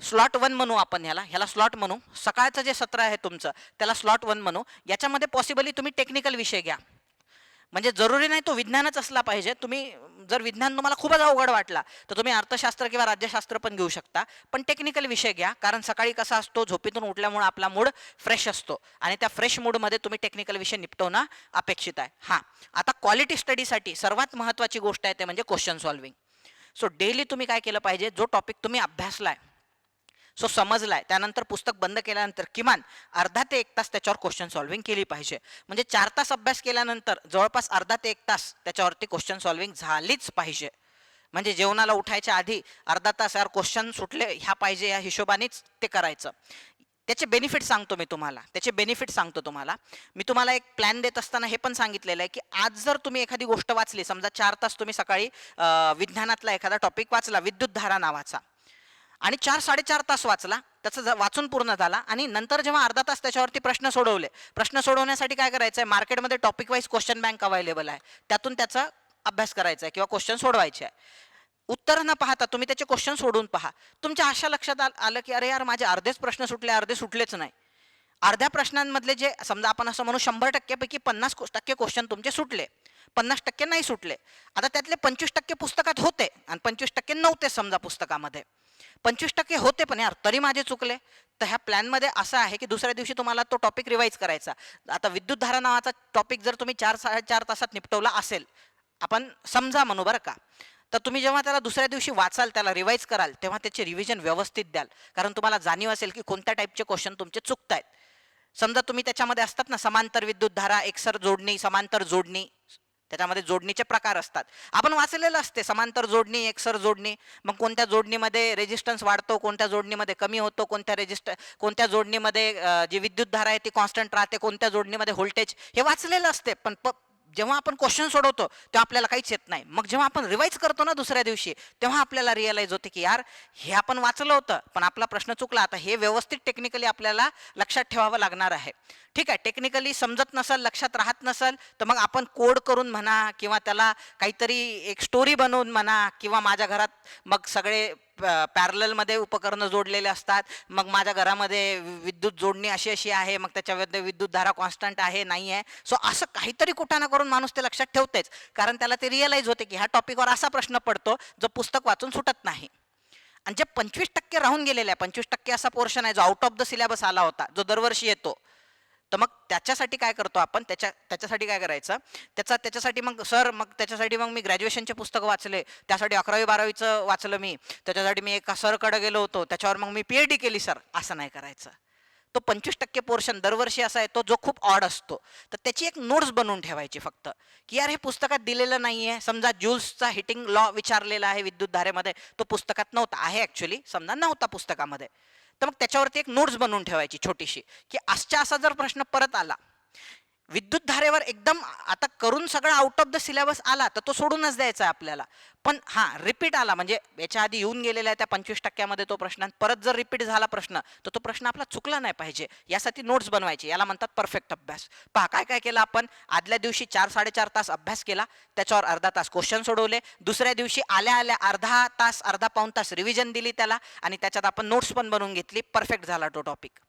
स्लॉट 1 म्हणू आपण ह्याला स्लॉट म्हणू. सकाळचं जे सत्र आहे तुमचं त्याला स्लॉट 1 म्हणू. याच्यामध्ये पॉसिबली तुम्ही टेक्निकल विषय घ्या. म्हणजे जरुरी नाही तो विज्ञानच असला पाहिजे. तुम्ही जर विज्ञान तुम्हाला खूपच अवघड वाटला तर तुम्ही अर्थशास्त्र किंवा राज्यशास्त्र पण घेऊ शकता. पण टेक्निकल विषय घ्या, कारण सकाळी कसा असतो, झोपेतून उठल्यामुळे आपला मूड फ्रेश असतो आणि त्या फ्रेश मूडमध्ये तुम्ही टेक्निकल विषय निपटवणं अपेक्षित आहे. हां, आता क्वालिटी स्टडीसाठी सर्वात महत्त्वाची गोष्ट आहे ते म्हणजे क्वेश्चन सॉल्विंग. सो डेली तुम्ही काय केलं पाहिजे, जो टॉपिक तुम्ही अभ्यासलाय, सो समजलाय, त्यानंतर पुस्तक बंद केल्यानंतर किमान अर्धा ते 1 तास त्याच्यावर क्वेश्चन सॉल्विंग केली पाहिजे. म्हणजे 4 तास अभ्यास केल्यानंतर जवळपास अर्धा ते 1 तास त्याच्यावरती क्वेश्चन सॉल्विंग झालीच पाहिजे. म्हणजे जेवणाला उठायच्या आधी अर्धा तास यार क्वेश्चन सुटले ह्या पाहिजे, या हिशोबानेच ते करायचं. त्याचे बेनिफिट सांगतो मी तुम्हाला, मी तुम्हाला एक प्लॅन देत असताना हे पण सांगितलेलं आहे की आज जर तुम्ही एखादी गोष्ट वाचली, समजा 4 तास तुम्ही सकाळी विज्ञानातला एखादा टॉपिक वाचला, विद्युत धारा नावाचा, आणि 4-4.5 तास वाचला, त्याचं वाचून पूर्ण झाला आणि नंतर जेव्हा अर्धा तास त्याच्यावरती प्रश्न सोडवले, प्रश्न सोडवण्यासाठी काय करायचं आहे, मार्केटमध्ये topic wise question bank available आहे, त्यातून त्याचा अभ्यास करायचा आहे किंवा क्वेश्चन सोडवायचे आहे. उत्तर न पाहता तुम्ही त्याचे क्वेश्चन सोडून पहा. तुमच्या अशा लक्षात आलं की अरे यार माझे अर्धेच प्रश्न सुटले, अर्धे सुटलेच नाही. अर्ध्या प्रश्नांमधले जे समजा आपण असं म्हणू 100% पैकी 50% क्वेश्चन तुमचे सुटले, 50% नाही सुटले. आता त्यातले 25% पुस्तकात होते आणि 25% नव्हते समजा पुस्तकामध्ये. 25% होते पण यार तरी माझे चुकले. तर ह्या प्लॅनमध्ये असं आहे की दुसऱ्या दिवशी तुम्हाला तो टॉपिक रिवाईज करायचा. आता विद्युत धारा नावाचा टॉपिक जर तुम्ही 4-4.5 तासात निपटवला असेल, आपण समजा म्हणू बरं का, तर तुम्ही जेव्हा त्याला दुसऱ्या दिवशी वाचाल, त्याला रिवाईज कराल, तेव्हा त्याचे रिव्हिजन व्यवस्थित द्याल. कारण तुम्हाला जाणीव असेल की कोणत्या टाईपचे क्वेश्चन तुमचे चुकतायत. समजा तुम्ही त्याच्यामध्ये असतात ना, समांतर विद्युत धारा, एकसर जोडणी, समांतर जोडणी, त्याच्यामध्ये जोडणीचे प्रकार असतात. आपण वाचलेलं असते समांतर जोडणी, एकसर जोडणी. मग कोणत्या जोडणीमध्ये रेजिस्टन्स वाढतो, कोणत्या जोडणीमध्ये कमी होतो, कोणत्या जोडणीमध्ये जी विद्युतधारा आहे ती कॉन्स्टंट राहते, कोणत्या जोडणीमध्ये व्होल्टेज, हे वाचलेलं असते. पण जेव्हा आपण क्वेश्चन सोडवतो तेव्हा आपल्याला काहीच येत नाही. मग जेव्हा आपण रिवाईज करतो ना दुसऱ्या दिवशी, तेव्हा आपल्याला रिअलाइज होते की यार हे आपण वाचलं होतं पण आपला प्रश्न चुकला. आता हे व्यवस्थित टेक्निकली आपल्याला लक्षात ठेवावं लागणार आहे. ठीक आहे, टेक्निकली समजत नसेल, लक्षात राहत नसेल, तर मग आपण कोड करून म्हणा किंवा त्याला काहीतरी एक स्टोरी बनवून म्हणा, किंवा माझ्या घरात मग सगळे पॅरललमध्ये उपकरणं जोडलेले असतात, मग माझ्या घरामध्ये विद्युत जोडणी अशी अशी आहे, मग त्याच्यामध्ये विद्युत धारा कॉन्स्टंट आहे नाही आहे. सो असं काहीतरी कुठं ना करून माणूस ते लक्षात ठेवतेच, कारण त्याला ते रिअलाइज होते की ह्या टॉपिकवर असा प्रश्न पडतो जो पुस्तक वाचून सुटत नाही. आणि जे 25% राहून गेलेले आहे, 25% असा पोर्शन आहे जो आउट ऑफ द सिलेबस आला होता, जो दरवर्षी येतो. तर मग त्याच्यासाठी काय करतो आपण, त्याच्यासाठी काय करायचं, त्याच्यासाठी मग त्याच्यासाठी मग मी ग्रॅज्युएशनचे पुस्तक वाचले, त्यासाठी 11वी-12वीचं वाचलं मी, त्याच्यासाठी मी एका सरकडे गेलो होतो, त्याच्यावर मग मी PhD केली सर. असं नाही करायचं. तो 25% पोर्शन दरवर्षी असा येतो जो खूप ऑड असतो. तर त्याची एक नोट्स बनवून ठेवायची फक्त, की यार हे पुस्तकात दिलेलं नाही आहे. समजा ज्यूल्सचा हिटिंग लॉ विचारलेला आहे विद्युत धारेमध्ये, तो पुस्तकात नव्हता, आहे ॲक्च्युली, समजा नव्हता पुस्तकामध्ये, तर मग त्याच्यावरती एक नोट्स बनवून ठेवायची छोटीशी, की आजच्या असा जर प्रश्न परत आला विद्युत धारेवर, एकदम आता करून सगळं आउट ऑफ द सिलेबस आला तर तो सोडूनच द्यायचा आहे आपल्याला. पण हां, रिपीट आला म्हणजे याच्या आधी येऊन गेलेला आहे त्या 25%मध्ये तो प्रश्न, परत जर रिपीट झाला प्रश्न तर तो प्रश्न आपला चुकला नाही पाहिजे, यासाठी नोट्स बनवायची. याला म्हणतात परफेक्ट अभ्यास. पहा काय काय केलं आपण. आदल्या दिवशी 4-4.5 तास अभ्यास केला, त्याच्यावर अर्धा तास क्वेश्चन सोडवले, दुसऱ्या दिवशी आल्या आल्या अर्धा तास, अर्धा पाऊण तास रिव्हिजन दिली त्याला, आणि त्याच्यात आपण नोट्स पण बनवून घेतली. परफेक्ट झाला तो टॉपिक.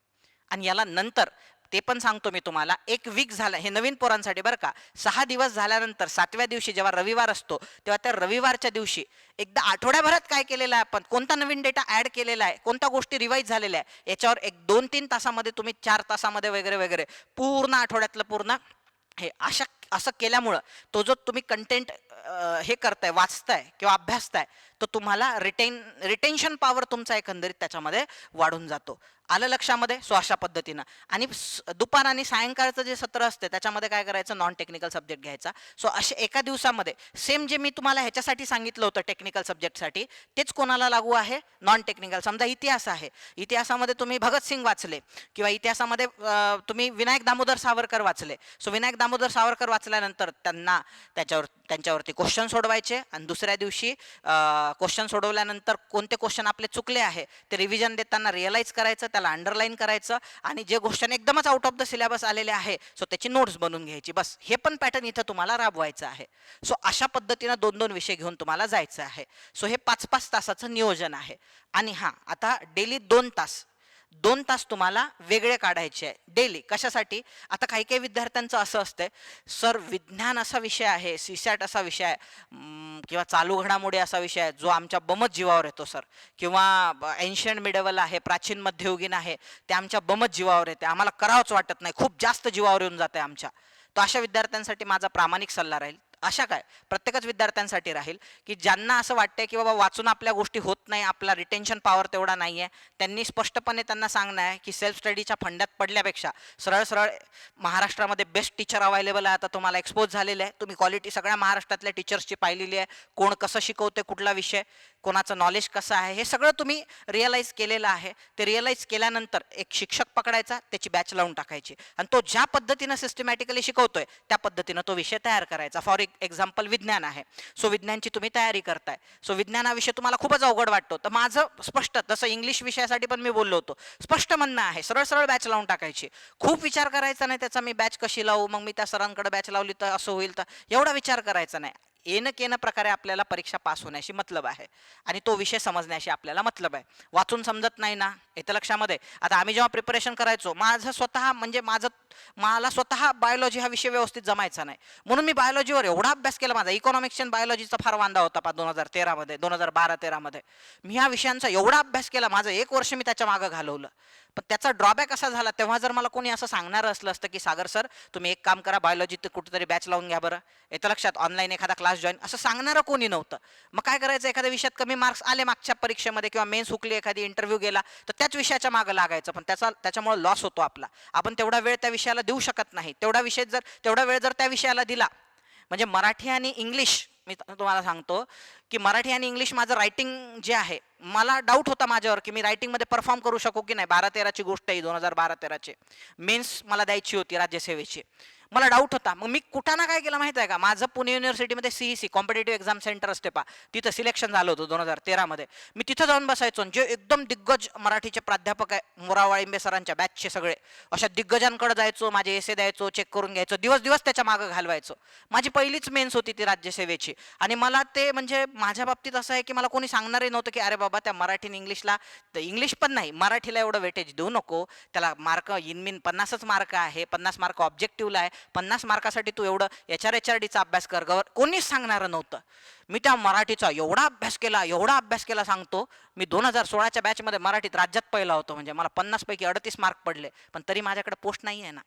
आणि याला नंतर ते पण सांगतो मी तुम्हाला, 1 वीक झालं हे नवीन पोरांसाठी बरं का. 6 दिवस झाल्यानंतर 7व्या दिवशी जेव्हा रविवार असतो, तेव्हा त्या रविवारच्या दिवशी एकदा आठवड्याभरात काय केलेलं आहे आपण, कोणता नवीन डेटा ऍड केलेला आहे, कोणत्या गोष्टी रिवाईज झालेल्या आहे, याच्यावर एक 2-3 तासामध्ये तुम्ही 4 तासामध्ये वगैरे वगैरे पूर्ण आठवड्यातलं पूर्ण हे असं केल्यामुळं तो जो तुम्ही कंटेंट हे करताय, वाचताय किंवा अभ्यासताय, तो तुम्हाला रिटेन्शन पॉवर तुमचा एकंदरीत त्याच्यामध्ये वाढून जातो. आलं लक्षामध्ये. सो अशा पद्धतीनं. आणि दुपार आणि सायंकाळचं जे सत्र असते त्याच्यामध्ये काय करायचं, नॉन टेक्निकल सब्जेक्ट घ्यायचा. सो असे एका दिवसामध्ये सेम जे मी तुम्हाला ह्याच्यासाठी सांगितलं होतं टेक्निकल सब्जेक्टसाठी, तेच कोणाला लागू आहे, नॉन टेक्निकल. समजा इतिहास आहे, इतिहासामध्ये तुम्ही भगतसिंग वाचले, किंवा इतिहासामध्ये तुम्ही विनायक दामोदर सावरकर वाचले. सो विनायक दामोदर सावरकर वाचल्यानंतर त्यांना त्यांच्यावरती क्वेश्चन सोडवायचे, आणि दुसऱ्या दिवशी क्वेश्चन सोडवल्यानंतर कोणते क्वेश्चन आपले चुकले आहे ते रिव्हिजन देताना रिअलाइज करायचं, त्याला अंडरलाईन करायचं, आणि जे क्वेश्चन एकदमच आउट ऑफ द सिलेबस आलेले आहे सो त्याची नोट्स बनवून घ्यायची. बस हे पण पॅटर्न इथं तुम्हाला राबवायचं आहे. सो अशा पद्धतीनं 2-2 विषय घेऊन तुम्हाला जायचं आहे. सो हे 5-5 तासाचं नियोजन आहे. आणि हां, आता डेली 2 तास तुम्हाला वेगळे काढायचे आहे डेली. कशासाठी, आता काही काही विद्यार्थ्यांचं असं असतंय, सर विज्ञान असा विषय आहे, सीसॅट असा विषय आहे, किंवा चालू घडामोडी असा विषय आहे जो आमच्या बमत जीवावर येतो सर, किंवा एन्शियंट मिडेवल आहे, प्राचीन मध्ययुगीन आहे, ते आमच्या बमत जीवावर येते, आम्हाला करावंच वाटत नाही, खूप जास्त जीवावर येऊन जाते आमच्या. तर अशा विद्यार्थ्यांसाठी माझा प्रामाणिक सल्ला राहील, अशा काय प्रत्येकच विद्यार्थ्यांसाठी राहील, की ज्यांना असं वाटतंय की बाबा वाचून आपल्या गोष्टी होत नाही, आपला रिटेन्शन पॉवर तेवढा नाही आहे, त्यांनी स्पष्टपणे त्यांना सांगणं आहे की सेल्फ स्टडीच्या फंड्यात पडल्यापेक्षा सरळ सरळ महाराष्ट्रामध्ये बेस्ट टीचर अवेलेबल आहे, आता तुम्हाला एक्सपोज झालेले आहे, तुम्ही क्वालिटी सगळ्या महाराष्ट्रातल्या टीचर्सची पाहिलेली आहे, कोण कसं शिकवते, कुठला विषय, कोणाचं नॉलेज कसं आहे, हे सगळं तुम्ही रिअलाइज केलेलं आहे. ते रिअलाइज केल्यानंतर एक शिक्षक पकडायचा, त्याची बॅच लावून टाकायची, आणि तो ज्या पद्धतीनं सिस्टमॅटिकली शिकवतोय त्या पद्धतीनं तो विषय तयार करायचा. फॉर एक्झाम्पल विज्ञान आहे, सो विज्ञानची तुम्ही तयारी करताय, सो विज्ञानाविषयी तुम्हाला खूपच अवघड वाटतो, तर माझं स्पष्ट, जसं इंग्लिश विषयासाठी पण मी बोललो होतो, स्पष्ट म्हणणं आहे, सरळ सरळ बॅच लावून टाकायची. खूप विचार करायचा नाही त्याचा, मी बॅच कशी लावू, मग मी त्या सरांकडे बॅच लावली तर असं होईल, तर एवढा विचार करायचा नाही. येणं प्रकारे आपल्याला परीक्षा पास होण्याशी मतलब आहे, आणि तो विषय समजण्याशी आपल्याला मतलब आहे. वाचून समजत नाही ना, येतं लक्षामध्ये. आता आम्ही जेव्हा प्रिपरेशन करायचो, मला स्वतः बायोलॉजी हा विषय व्यवस्थित जमायचा नाही, म्हणून मी बायोलॉजीवर एवढा अभ्यास केला. माझा इकॉनॉमिक्स आणि बायोलॉजीचा फार वांदा होता 2012-13 मी ह्या विषयांचा एवढा अभ्यास केला, माझं 1 वर्ष मी त्याच्या मागं घालवलं. पण त्याचा ड्रॉबॅक असा झाला, तेव्हा जर मला कोणी असं सांगणार असलं असतं की सागर सर तुम्ही एक काम करा, बायोलॉजीत कुठेतरी बॅच लावून घ्या बरं, येतं लक्षात, ऑनलाईन एखादा क्लास जॉईन, असं सांगणारं कोणी नव्हतं. मग काय करायचं, एखाद्या विषयात कमी मार्क्स आले मागच्या परीक्षेमध्ये किंवा मेन्स हुकली, एखादी इंटरव्ह्यू गेला, तर त्याच विषयाच्या मागं लागायचं, पण त्याच्यामुळे लॉस होतो आपला. आपण तेवढा वेळ त्या विषयाला देऊ शकत नाही. तेवढा वेळ जर त्या विषयाला दिला, म्हणजे मराठी आणि इंग्लिश मी तुम्हाला सांगतो की मराठी आणि इंग्लिश माझं रायटिंग जे आहे, मला डाऊट होता माझ्यावर की मी रायटिंगमध्ये परफॉर्म करू शकू की नाही. 12-13ची गोष्ट आहे, 2012-13ची मेन्स मला द्यायची होती राज्यसेवेची. मला डाऊट होता. मग मी कुठं ना काय केलं माहिती आहे का, माझं पुणे युनिव्हर्सिटीमध्ये CEC कॉम्पिटेटिव्ह एक्झाम सेंटर असते पा, तिथं सिलेक्शन झालं होतं 2013मध्ये. मी तिथं जाऊन बसायचो. जे एकदम दिग्गज मराठीचे प्राध्यापक आहे, मोरावाळिंबे सरांच्या बॅचचे सगळे, अशा दिग्गजांकडे जायचो, माझे एसे द्यायचो, चेक करून घ्यायचो, दिवस दिवस त्याच्या मागं घालवायचो. माझी पहिलीच मेन्स होती ती राज्यसेवेची. आणि मला ते म्हणजे माझ्या बाबतीत असं आहे की मला कोणी सांगणारही नव्हतं की अरे बाबा त्या मराठी इंग्लिशला, तर इंग्लिश पण नाही मराठीला एवढं वेटेज देऊ नको, त्याला मार्क इनमिन 50च मार्क आहे, 50 मार्क ऑब्जेक्टिव्हला आहे, 50 मार्कासाठी तू एवढं HRDचा अभ्यास कर. कोणीच सांगणार नव्हतं. मी त्या मराठीचा एवढा अभ्यास केला, एवढा अभ्यास केला सांगतो, मी 2016च्या बॅचमध्ये मराठीत राज्यात पहिला होतो. म्हणजे मला 50 पैकी 38 मार्क पडले, पण तरी माझ्याकडे पोस्ट नाही आहे ना.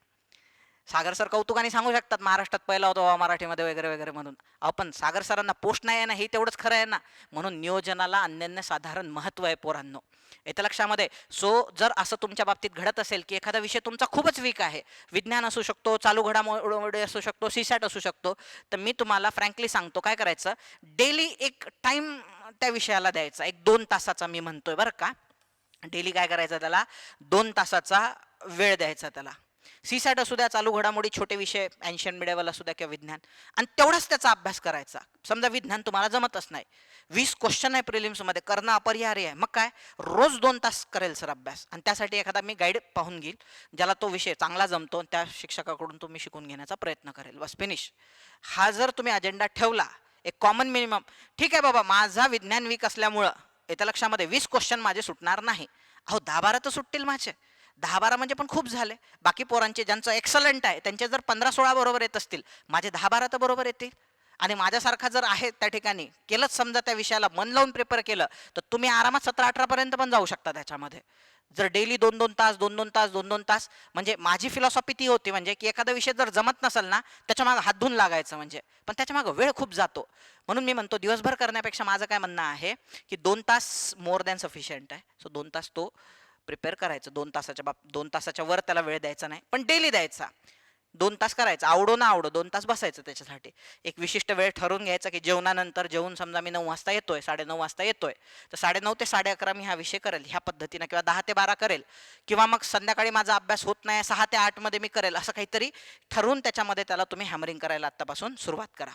सागर सर कौतुकाने सांगू शकतात महाराष्ट्रात पहिला होतो मराठीमध्ये वगैरे वगैरे म्हणून. आपण सागर सरांना पोस्ट नाही आहे ना, हे तेवढंच खरं आहे ना. म्हणून नियोजनाला अनन्य साधारण महत्त्व आहे पोरांनो, येत्या लक्षामध्ये. सो जर असं तुमच्या बाबतीत घडत असेल की एखादा विषय तुमचा खूपच वीक आहे, विज्ञान असू शकतो, चालू घडामोडी असू शकतो, CSAT असू शकतो, तर मी तुम्हाला फ्रँकली सांगतो काय करायचं, डेली एक टाइम त्या विषयाला द्यायचा, 1-2 तासाचा मी म्हणतोय बरं का. डेली काय करायचं, त्याला 2 तासाचा वेळ द्यायचा त्याला. CSAT असू द्या, चालू घडामोडी, छोटे विषय, एन्शियंट मिडेवल असू द्या किंवा विज्ञान, आणि तेवढाच त्याचा अभ्यास करायचा. समजा विज्ञान तुम्हाला जमतच नाही, 20 क्वेश्चन आहे प्रिलिम्समध्ये, करणं अपरिहार्य आहे, मग काय, रोज 2 तास करेल सर अभ्यास. आणि त्यासाठी एखादा मी गाईड पाहून घेईल ज्याला तो विषय चांगला जमतो, त्या शिक्षकाकडून तुम्ही शिकून घेण्याचा प्रयत्न करेल, बस फिनिश. हा जर तुम्ही अजेंडा ठेवला, एक कॉमन मिनिमम, ठीक आहे बाबा माझा विज्ञान वीक असल्यामुळं येत्या लक्षामध्ये 20 क्वेश्चन माझे सुटणार नाही. अहो 10-12 तर सुटतील माझे. 10-12 म्हणजे पण खूप झाले. बाकी पोरांचे ज्यांचं एक्सलंट आहे त्यांचे जर 15-16 बरोबर येत असतील, माझे 10-12 तर बरोबर येतील. आणि माझ्यासारखा जर आहे त्या ठिकाणी केलंच, समजा त्या विषयाला मन लावून प्रिपेअर केलं, तर तुम्ही आरामात 17-18 पर्यंत पण जाऊ शकता त्याच्यामध्ये. जर डेली 2-2 तास 2-2 तास 2-2 तास, म्हणजे माझी फिलॉसॉफी ती होती, म्हणजे की एखादा विषय जर जमत नसेल ना, त्याच्या मागे हात धुवून लागायचं म्हणजे, पण त्याच्या मागे वेळ खूप जातो. म्हणून मी म्हणतो दिवसभर करण्यापेक्षा माझं काय म्हणणं आहे की 2 तास मोर दॅन सफिशियंट आहे. सो 2 तास तो प्रिपेअर करायचं. 2 तासाच्या वर त्याला वेळ द्यायचा नाही, पण डेली द्यायचा. 2 तास करायचं, आवडो ना आवडो 2 तास बसायचं त्याच्यासाठी. एक विशिष्ट वेळ ठरवून घ्यायचा की जेवणानंतर, जेवून समजा मी 9 वाजता येतोय, 9:30 वाजता येतोय, तर 9:30 ते 11:30 मी हा विषय करेल ह्या पद्धतीने, किंवा 10 ते 12 करेल, किंवा मग संध्याकाळी माझा अभ्यास होत नाही 6 ते 8 मध्ये मी करेल, असं काहीतरी ठरवून त्याच्यामध्ये त्याला तुम्ही हॅमरिंग करायला आत्तापासून सुरुवात करा.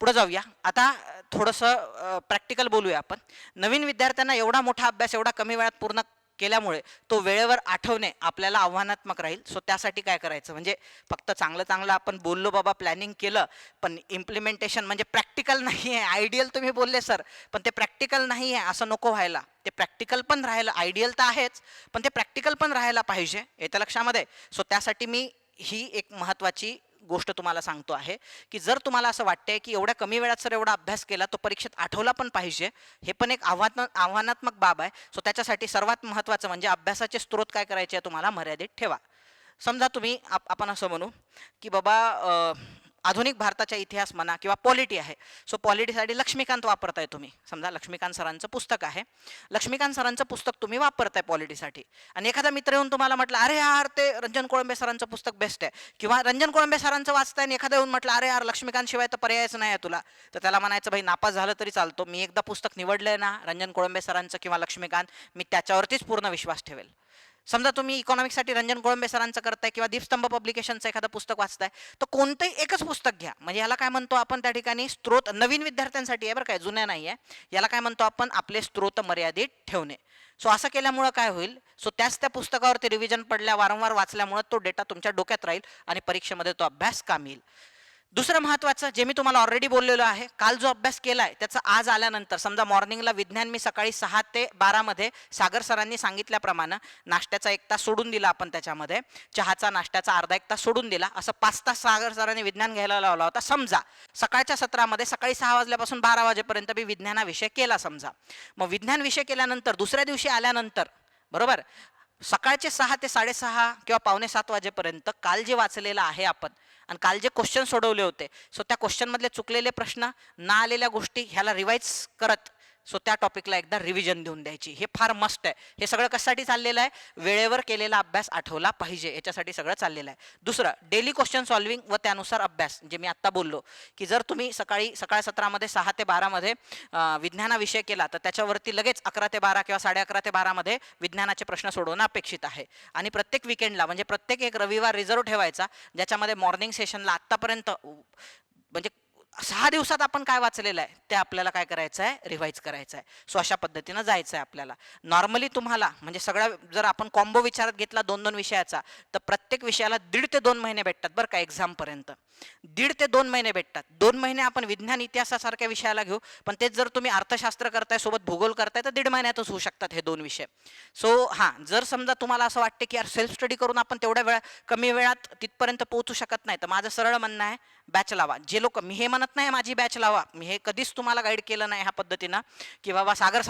पुढे जाऊया. आता थोडंसं प्रॅक्टिकल बोलूया आपण. नवीन विद्यार्थ्यांना एवढा मोठा अभ्यास एवढा कमी वेळात पूर्ण केल्यामुळे तो वेळेवर आठवणे आपल्याला आव्हानात्मक राहील. सो त्यासाठी काय करायचं, म्हणजे फक्त चांगलं चांगलं आपण बोललो बाबा, प्लॅनिंग केलं, पण इम्प्लिमेंटेशन म्हणजे प्रॅक्टिकल नाही आहे. आयडियल तुम्ही बोलले सर, पण ते प्रॅक्टिकल नाही आहे असं नको व्हायला. ते प्रॅक्टिकल पण राहायला, आयडियल तर आहेच, पण ते प्रॅक्टिकल पण राहायला पाहिजे, येत्या लक्षामध्ये. सो त्यासाठी मी ही एक महत्त्वाची गोष्ट तुम्हाला सांगतो आहे की जर तुम्हाला असं वाटतंय की एवढ्या कमी वेळात सर एवढा अभ्यास केला, तो परीक्षेत आठवला पण पाहिजे, हे पण एक आव्हानात्मक बाब आहे. सो त्याच्यासाठी सर्वात महत्त्वाचं म्हणजे अभ्यासाचे स्रोत काय करायचे आहे तुम्हाला मर्यादित ठेवा. समजा तुम्ही आपण असं म्हणू की बाबा आधुनिक भारताचा इतिहास म्हणा किंवा पॉलिटी आहे. सो पॉलिटीसाठी लक्ष्मीकांत वापरताय तुम्ही, समजा लक्ष्मीकांत सरांचं पुस्तक आहे, लक्ष्मीकांत सरांचं पुस्तक तुम्ही वापरताय पॉलिटीसाठी, आणि एखादा मित्र येऊन तुम्हाला म्हटलं अरे यार ते रंजन कोळंबे सरांचं पुस्तक बेस्ट आहे, किंवा रंजन कोळंबे सरांचं वाचताय आणि एखादा येऊन म्हटलं अरे यार लक्ष्मीकांत शिवाय तर पर्यायच नाही आहे तुला, तर त्याला म्हणायचं भाई नापास झालं तरी चालतो, मी एकदा पुस्तक निवडलंय ना रंजन कोळंबे सरांचं किंवा लक्ष्मीकांत, मी त्याच्यावरतीच पूर्ण विश्वास ठेवेल. समजा तुम्ही इकॉनॉमिक्ससाठी रंजन कोळंबे सरांचं करताय किंवा दीपस्तंभ पब्लिकेशनचं एखादं पुस्तक वाचताय, तर कोणतंही एकच पुस्तक घ्या. म्हणजे याला काय म्हणतो आपण त्या ठिकाणी स्त्रोत, नवीन विद्यार्थ्यांसाठी आहे बरं काय, जुन्या नाही आहे, याला काय म्हणतो आपण आपले स्त्रोत मर्यादित ठेवणे. सो असं केल्यामुळं काय होईल, सो त्या पुस्तकावरती रिव्हिजन पडल्या, वारंवार वाचल्यामुळं तो डेटा तुमच्या डोक्यात राहील आणि परीक्षेमध्ये तो अभ्यास कामी येईल. दुसरं महत्त्वाचं जे मी तुम्हाला ऑलरेडी बोललेलो आहे, काल जो अभ्यास केला आहे त्याचा आज आल्यानंतर, समजा मॉर्निंगला विज्ञान मी सकाळी 6 ते 12 मध्ये सागर सरांनी सांगितल्याप्रमाणे नाश्त्याचा 1 तास सोडून दिला आपण, त्याच्यामध्ये चहाचा नाश्त्याचा अर्धा 1 तास सोडून दिला, असं 5 तास सागर सरांनी विज्ञान घ्यायला लावला होता. समजा सकाळच्या सत्रामध्ये सकाळी 6 वाजल्यापासून 12 वाजेपर्यंत मी विज्ञान हा विषय केला समजा. मग विज्ञान विषय केल्यानंतर दुसऱ्या दिवशी आल्यानंतर बरोबर सकाळचे 6 ते 6:30 किंवा 6:45 वाजेपर्यंत काल जे वाचलेलं आहे आपण आणि काल जे क्वेश्चन सोडवले होते, सो त्या क्वेश्चन मधले चुकलेले प्रश्न, ना आलेल्या गोष्टी ह्याला रिवाइज करत सो त्या टॉपिकला एकदा रिव्हिजन देऊन द्यायची. हे फार मस्ट आहे. हे सगळं कशासाठी चाललेलं आहे? वेळेवर केलेला अभ्यास आठवला पाहिजे, याच्यासाठी सगळं चाललेलं आहे. दुसरं, डेली क्वेश्चन सॉल्व्हिंग व त्यानुसार अभ्यास. जे मी आत्ता बोललो की जर तुम्ही सकाळ सत्रामध्ये 6 ते 12 मध्ये विज्ञानाविषय केला तर त्याच्यावरती लगेच 11 ते 12 किंवा 11:30 ते 12 मध्ये विज्ञानाचे प्रश्न सोडवणं अपेक्षित आहे. आणि प्रत्येक विकेंडला म्हणजे प्रत्येक एक रविवार रिझर्व ठेवायचा, ज्याच्यामध्ये मॉर्निंग सेशनला आत्तापर्यंत म्हणजे 6 दिवसात आपण काय वाचलेलं आहे ते आपल्याला काय करायचं आहे? रिवाईज करायचं आहे. सो अशा पद्धतीनं जायचं आहे आपल्याला. नॉर्मली तुम्हाला म्हणजे सगळ्या जर आपण कॉम्बो विचारात घेतला 2-2 विषयाचा, तर प्रत्येक विषयाला 1.5 ते 2 महिने भेटतात बरं का एक्झामपर्यंत. 1.5 ते 2 महिने भेटतात. 2 महिने आपण विज्ञान इतिहासासारख्या विषयाला घेऊ, पण तेच जर तुम्ही अर्थशास्त्र करताय सोबत भूगोल करताय तर 1.5 महिन्यातच होऊ शकतात हे 2 विषय. सो हां, जर समजा तुम्हाला असं वाटते की यार सेल्फ स्टडी करून आपण तेवढ्या कमी वेळात तिथपर्यंत पोहोचू शकत नाही, तर माझं सरळ म्हणणं आहे बॅच लावा. जे लोक, मी हे म्हणत नाही माझी बॅच लावा, मी हे कधीच तुम्हाला गाईड केलं नाही ह्या पद्धतीनं की बाबा सागर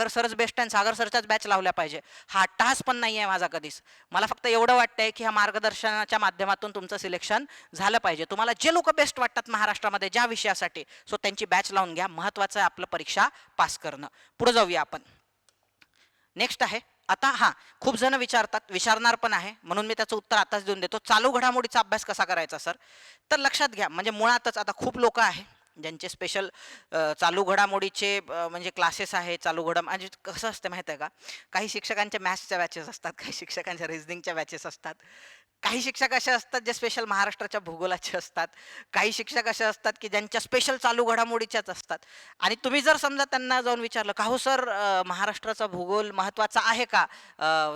सरच बेस्ट आहे, सागर सरच्याच बॅच लावल्या पाहिजे. हा अट्टहास पण नाही आहे माझा कधीच. मला फक्त एवढं वाटतंय की ह्या मार्गदर्शनाच्या माध्यमातून तुमचं सिलेक्शन झालं पाहिजे. तुम्हाला जे लोक बेस्ट वाटतात महाराष्ट्रामध्ये ज्या विषयासाठी, सो त्यांची बॅच लावून घ्या. महत्वाचं आहे आपलं परीक्षा पास करणं. पुढे जाऊया आपण. नेक्स्ट आहे आता, हां, खूप जण विचारणार पण आहे, म्हणून मी त्याचं उत्तर आताच देऊन देतो. चालू घडामोडीचा अभ्यास कसा करायचा सर? तर लक्षात घ्या, म्हणजे मुळातच आता खूप लोक आहे ज्यांचे स्पेशल चालू घडामोडीचे म्हणजे क्लासेस आहे. म्हणजे कसं असतं माहिती आहे का, काही शिक्षकांचे मॅथ्सच्या बॅचेस असतात, काही शिक्षकांच्या रिझनिंगच्या बॅचेस असतात, काही शिक्षक असे असतात जे स्पेशल महाराष्ट्राच्या भूगोलाचे असतात, काही शिक्षक असे असतात की ज्यांच्या स्पेशल चालू घडामोडीच्याच असतात. आणि तुम्ही जर समजा त्यांना जाऊन विचारलं का हो सर महाराष्ट्राचा भूगोल महत्त्वाचा आहे का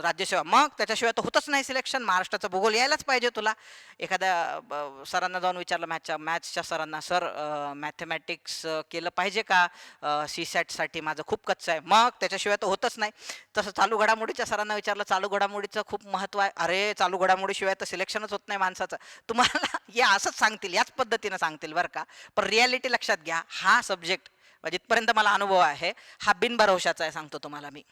राज्यसेवा, मग त्याच्याशिवाय तर होतच नाही सिलेक्शन, महाराष्ट्राचा भूगोल यायलाच पाहिजे तुला. एखाद्या सरांना जाऊन विचारलं मॅथ्सच्या सरांना, सर मॅथमॅटिक्स केलं पाहिजे का CSAT-साठी, माझं खूप कच्चं आहे, मग त्याच्याशिवाय तर होतच नाही. तसं चालू घडामोडीच्या सरांना विचारलं, चालू घडामोडीचं खूप महत्त्व आहे, अरे चालू घडामोडीशिवाय तर सिलेक्शनच होत नाही माणसाचं. तुम्हाला हे असंच सांगतील, याच पद्धतीनं सांगतील बरं का. पण रियालिटी लक्षात घ्या, हा सब्जेक्ट जिथपर्यंत मला अनुभव आहे हा बिनभरवशाचा आहे. सांगतो तुम्हाला मी,